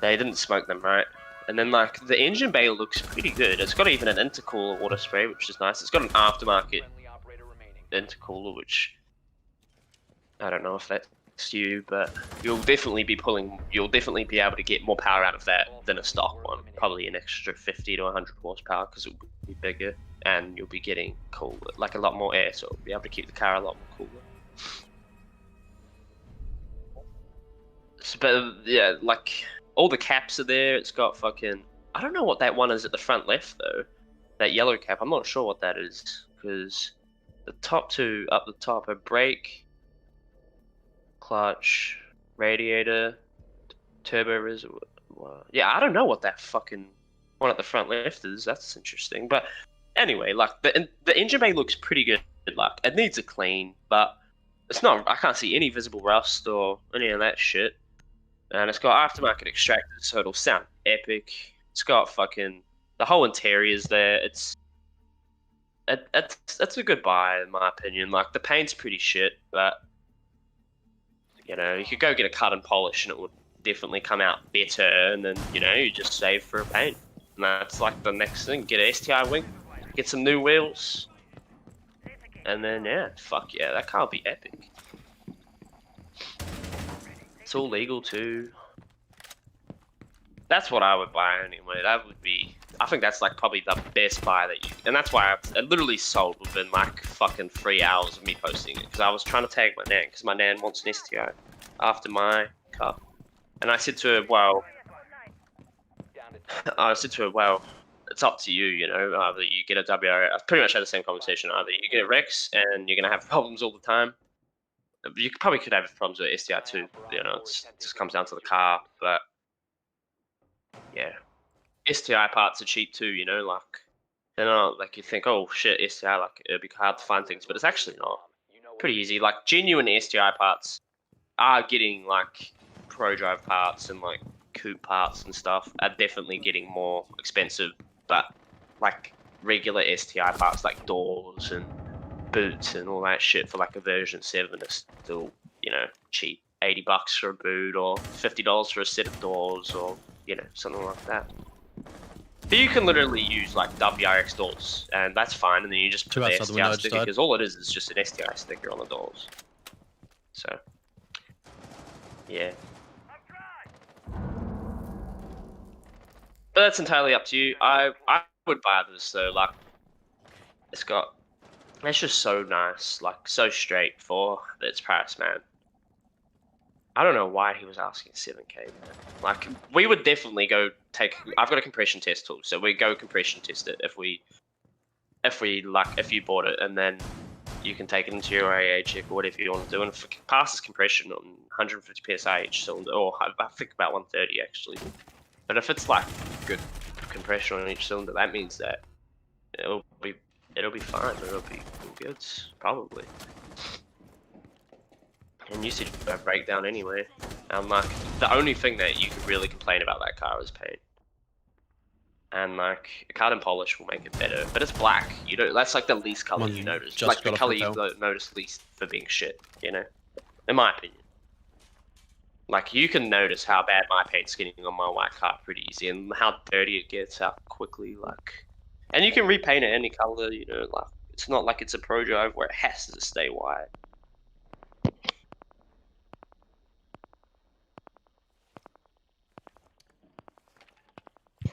They didn't smoke them, right? And then like the engine bay looks pretty good. It's got even an intercooler water spray, which is nice. It's got an aftermarket Friendly operator remaining. intercooler, which I don't know if that's you, but you'll definitely be able to get more power out of that than a stock one. Probably an extra 50 to 100 horsepower because it'll be bigger, and you'll be getting cooler, like a lot more air, so it'll be able to keep the car a lot more cooler. So, but yeah, like all the caps are there. It's got fucking, I don't know what that one is at the front left though. That yellow cap, I'm not sure what that is, because the top two up the top are brake, clutch, radiator, turbo reservoir. Yeah, I don't know what that fucking one at the front left is. That's interesting. But anyway, like the engine bay looks pretty good. Like it needs a clean, but it's not. I can't see any visible rust or any of that shit. And it's got aftermarket extractors, so it'll sound epic. It's got fucking the whole interior's there. It's a good buy in my opinion. Like the paint's pretty shit, but you know, you could go get a cut and polish and it would definitely come out better, and then, you know, you just save for a paint. And that's like the next thing. Get an STI wing, get some new wheels, and then, yeah, fuck yeah, that car will be epic. It's all legal too. That's what I would buy anyway. That would be, I think that's like probably the best buy that you, and that's why it literally sold within like fucking 3 hours of me posting it, because I was trying to tag my nan, because my nan wants an STI after my car, and I said to her, well, it's up to you, you know, either you get a WRX, I pretty much had the same conversation, either you get a Rex and you're gonna have problems all the time. You probably could have problems with STI too, you know, it just comes down to the car, but yeah. STI parts are cheap too, you know, like they're not like you think, oh shit, STI, like it'd be hard to find things, but it's actually not. Pretty easy. Like genuine STI parts are getting like Pro Drive parts and like coupe parts and stuff are definitely getting more expensive, but like regular STI parts like doors and boots and all that shit for like a version 7 is still, you know, cheap. $80 for a boot or $50 for a set of doors or, you know, something like that. But you can literally use like WRX doors, and that's fine, and then you just put the STI sticker, because all it is just an STI sticker on the doors. So, yeah. But that's entirely up to you. I would buy this though, like, it's just so nice, like, so straight for its price, man. I don't know why he was asking 7K, man. Like, we would definitely go I've got a compression test tool, so we go compression test it if you bought it, and then you can take it into your AA check or whatever you want to do, and if it passes compression on 150 PSI each cylinder, or I think about 130 actually. But if it's like good compression on each cylinder, that means that it'll be fine. It'll be good, probably. And usage won't break down anyway. Like the only thing that you could really complain about that car is paint. And like a cut and polish will make it better, but it's black. You know, that's like the least color you notice. Like the color you notice least for being shit. You know, in my opinion. Like you can notice how bad my paint's getting on my white car pretty easy, and how dirty it gets out quickly. Like, and you can repaint it any color. You know, like it's not like it's a Pro Drive where it has to stay white.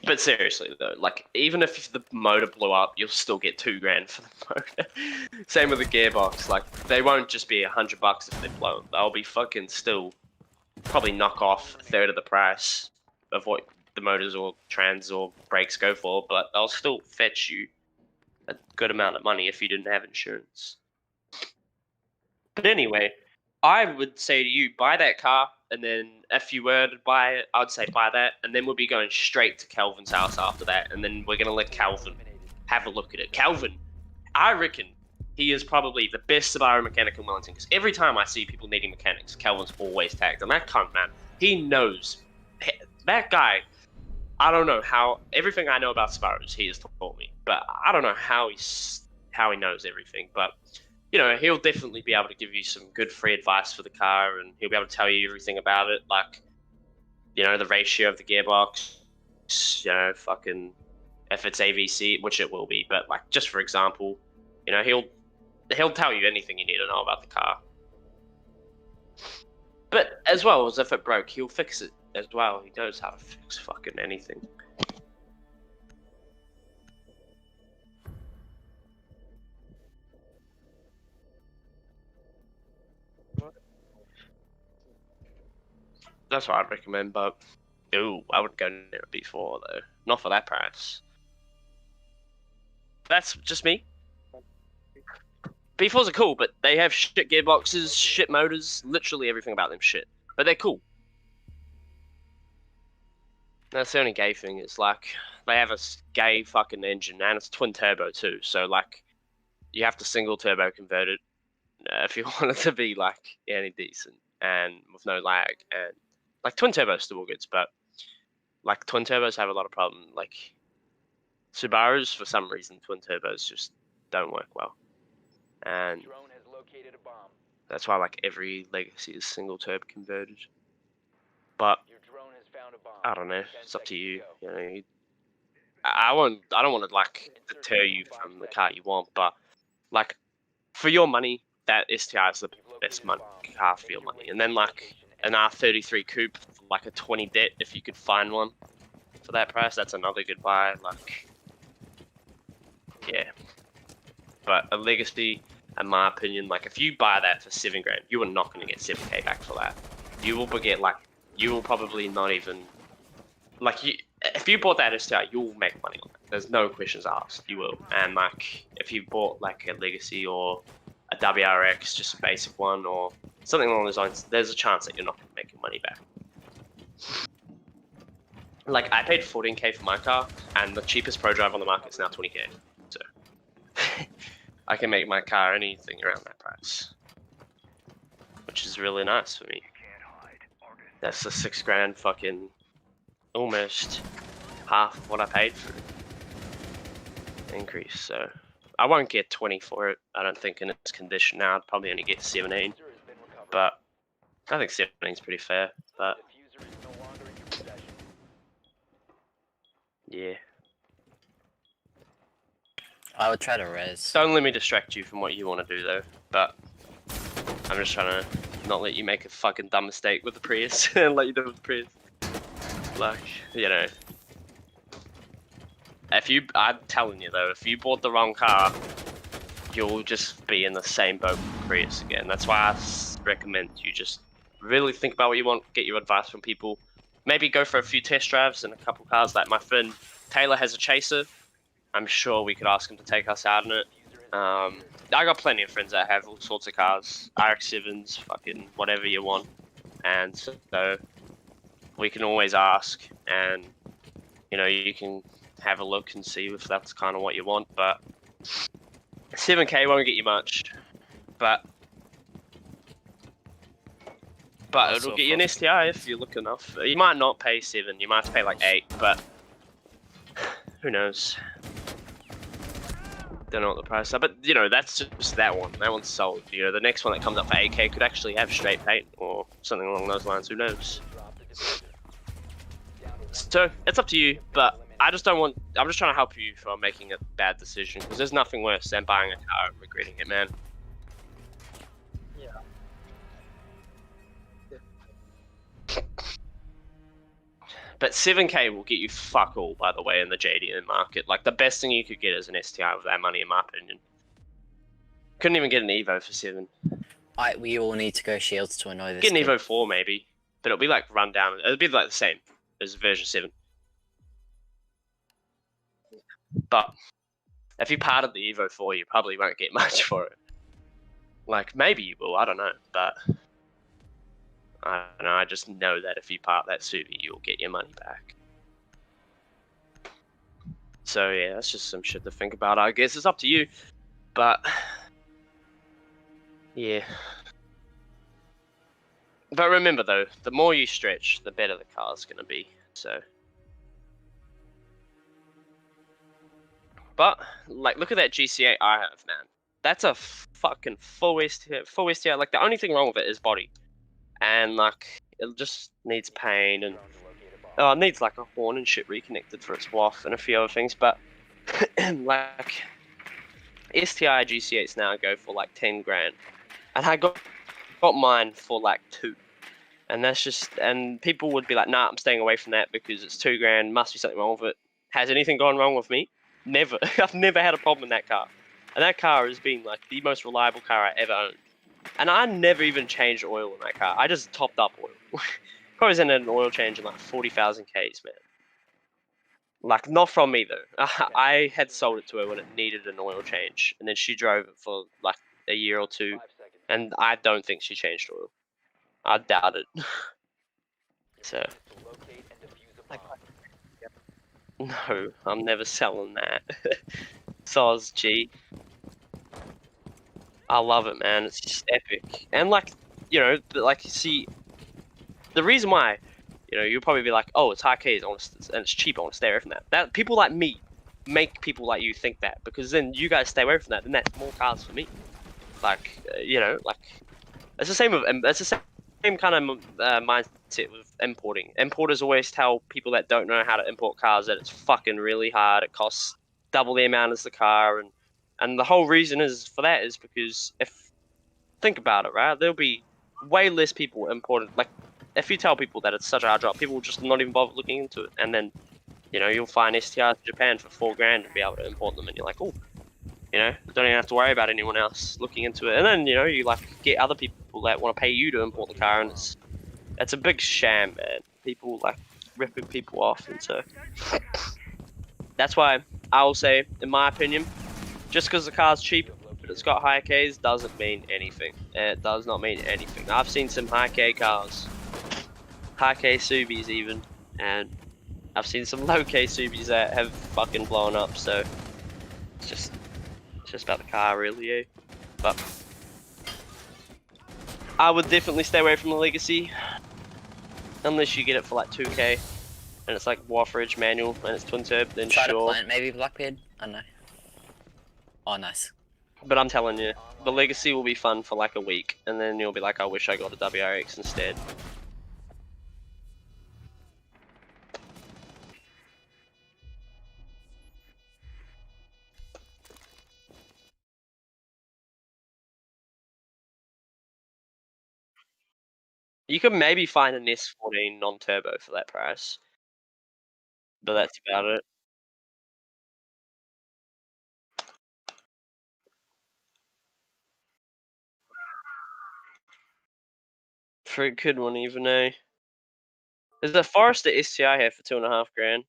But seriously though, like even if the motor blew up, you'll still get $2,000 for the motor. Same with the gearbox. Like they won't just be $100 if they blow. They'll be fucking still probably knock off a third of the price of what the motors or trans or brakes go for, but they'll still fetch you a good amount of money if you didn't have insurance. But anyway, I would say to you, buy that car, and then if you were to buy it, I'd say buy that, and then we'll be going straight to Calvin's house after that, and then we're going to let Calvin have a look at it. Calvin, I reckon he is probably the best Subaru mechanic in Wellington, because every time I see people needing mechanics, Calvin's always tagged. And that cunt, man, he knows. That guy, I don't know how, everything I know about Subarus, he has taught me, but I don't know how he knows everything, but you know, he'll definitely be able to give you some good free advice for the car, and he'll be able to tell you everything about it, like, you know, the ratio of the gearbox, you know, fucking, if it's AVC, which it will be, but like just for example, you know, he'll tell you anything you need to know about the car. But as well as if it broke, he'll fix it as well. He knows how to fix fucking anything. That's what I'd recommend, but ooh, I would go near a B4 though. Not for that price. That's just me. B4s are cool, but they have shit gearboxes, shit motors, literally everything about them shit. But they're cool. That's the only gay thing, is like, they have a gay fucking engine, and it's twin turbo too, so like, you have to single turbo convert it if you want it to be like any decent, and with no lag, and like twin turbos still good, but like twin turbos have a lot of problems. Like Subarus, for some reason, twin turbos just don't work well, and Drone has located a bomb. that's why like every Legacy is single turbo converted. But Your drone has found a bomb. I don't know. 10 It's up to seconds you. go. You know, I don't want to like deter you from the car you want, but like for your money, that STI is the best car for your money. And then like an R33 coupe, like a 20 det, if you could find one for that price, that's another good buy. Like, yeah. But a Legacy, in my opinion, like if you buy that for $7 grand, you are not going to get 7K back for that. You will get like, you will probably not even, like if you bought that STI, you'll make money on it. There's no questions asked. You will. And like if you bought like a Legacy or a WRX, just a basic one, or something along those lines, there's a chance that you're not going to make your money back. Like, I paid 14K for my car, and the cheapest Pro Drive on the market is now 20K. So, I can make my car anything around that price. Which is really nice for me. That's the $6 grand fucking, almost half of what I paid for it. Increase, so. I won't get 20 for it, I don't think, in its condition now. I'd probably only get 17. But I think 17 is pretty fair. But Diffuser is no longer in your possession. yeah. I would try to res. Don't let me distract you from what you want to do though. But I'm just trying to not let you make a fucking dumb mistake with the Prius and let you do it with the Prius. Like, you know. I'm telling you though, if you bought the wrong car, you'll just be in the same boat with the Prius again. That's why I recommend you just really think about what you want, get your advice from people. Maybe go for a few test drives in a couple cars. Like my friend Taylor has a Chaser. I'm sure we could ask him to take us out in it. I got plenty of friends that have all sorts of cars, RX-7s, fucking whatever you want. And so we can always ask, and you know, you can have a look and see if that's kind of what you want. But 7K won't get you much, but it'll get you an STI if you look enough. You might not pay 7, you might have to pay like 8, but who knows? Don't know what the price are, but you know, that's just that one. That one's sold. You know, the next one that comes up for 8K could actually have straight paint or something along those lines. Who knows? So it's up to you, but I just don't want. I'm just trying to help you from making a bad decision, because there's nothing worse than buying a car and regretting it, man. But 7K will get you fuck all, by the way, in the JDM market. Like, the best thing you could get is an STI with that money, in my opinion. Couldn't even get an Evo for 7. We all need to go shields to annoy this Get an kid. Evo 4, maybe. But it'll be, like, run down. It'll be, like, the same as version 7. But if you parted the Evo 4, you probably won't get much for it. Like, maybe you will, I don't know. But I don't know, I just know that if you part that Subi, you'll get your money back. So yeah, that's just some shit to think about. I guess it's up to you, but yeah. But remember though, the more you stretch, the better the car's gonna be. So, but like, look at that GC8 I have, man. That's a fucking full STI. Like, the only thing wrong with it is body. And like, it just needs paint and it needs like a horn and shit reconnected for its WAF and a few other things, but like STI GC8s now go for like 10 grand, and I got mine for like 2. And that's just, and people would be like, nah, I'm staying away from that because it's 2 grand, must be something wrong with it. Has anything gone wrong with me? Never. I've never had a problem in that car. And that car has been like the most reliable car I ever owned. And I never even changed oil in that car. I just topped up oil. Probably sent an oil change in like 40,000 Ks, man. Like, not from me though. I had sold it to her when it needed an oil change. And then she drove it for like a year or 2. 5 seconds. And I don't think she changed oil. I doubt it. So, To locate and defuse a bomb. no, I'm never selling that. Soz G. I love it, man. It's just epic. And like, you know, like, see, the reason why, you know, you'll probably be like, oh, it's high Ks, and it's cheap, I want to stay away from that. That people like me make people like you think that, because then you guys stay away from that, then that's more cars for me. Like, you know, like, it's the same with, it's the same kind of mindset with importing. Importers always tell people that don't know how to import cars that it's fucking really hard. It costs double the amount as the car, and the whole reason is for that is because if think about it, right, there'll be way less people imported. Like, if you tell people that it's such a hard job, people will just not even bother looking into it, and then, you know, you'll find STRs in Japan for 4 grand and be able to import them, and you're like, oh. You know, don't even have to worry about anyone else looking into it. And then, you know, you like get other people that want to pay you to import the car, and it's a big sham, man. People like ripping people off, and so that's why I will say, in my opinion, just because the car's cheap but it's got high Ks doesn't mean anything. It does not mean anything. I've seen some high K cars, high K Subis even, and I've seen some low K Subis that have fucking blown up. So it's just about the car, really, eh? But I would definitely stay away from the Legacy unless you get it for like 2K and it's like Warfridge manual and it's twin turb. Then Try to sure. plant maybe Blackbeard. I don't know. Oh, nice. But I'm telling you, the Legacy will be fun for like a week, and then you'll be like, I wish I got a WRX instead. You could maybe find an S14 non-turbo for that price, but that's about it. For a good one, even, eh? There's a Forester STI here for 2.5 grand.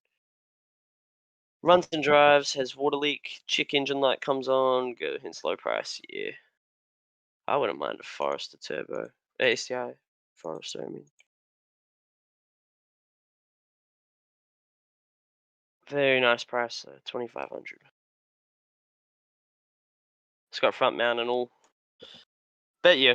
Runs and drives, has water leak, check engine light comes on, go hence low price, yeah. I wouldn't mind a Forester turbo. STI Forester, I mean. Very nice price though, 2,500. It's got front mount and all. But yeah.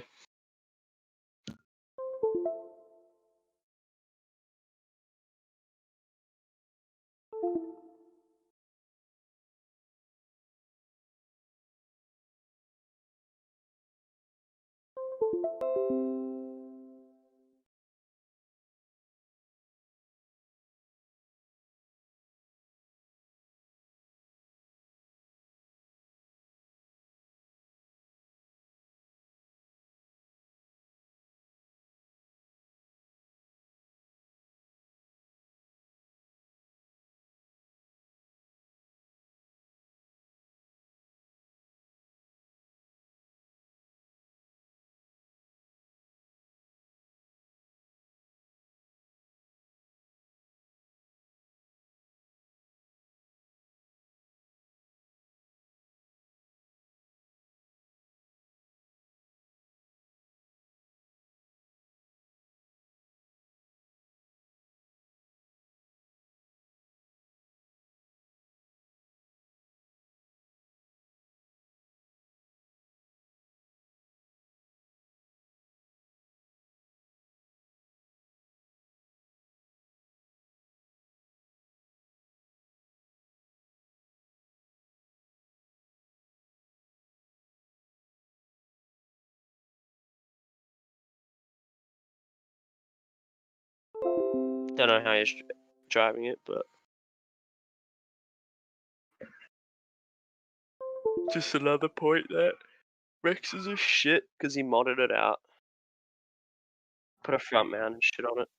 Don't know how you driving it, but just another point that Rex is a shit because he modded it out. Put a front mount and shit on it.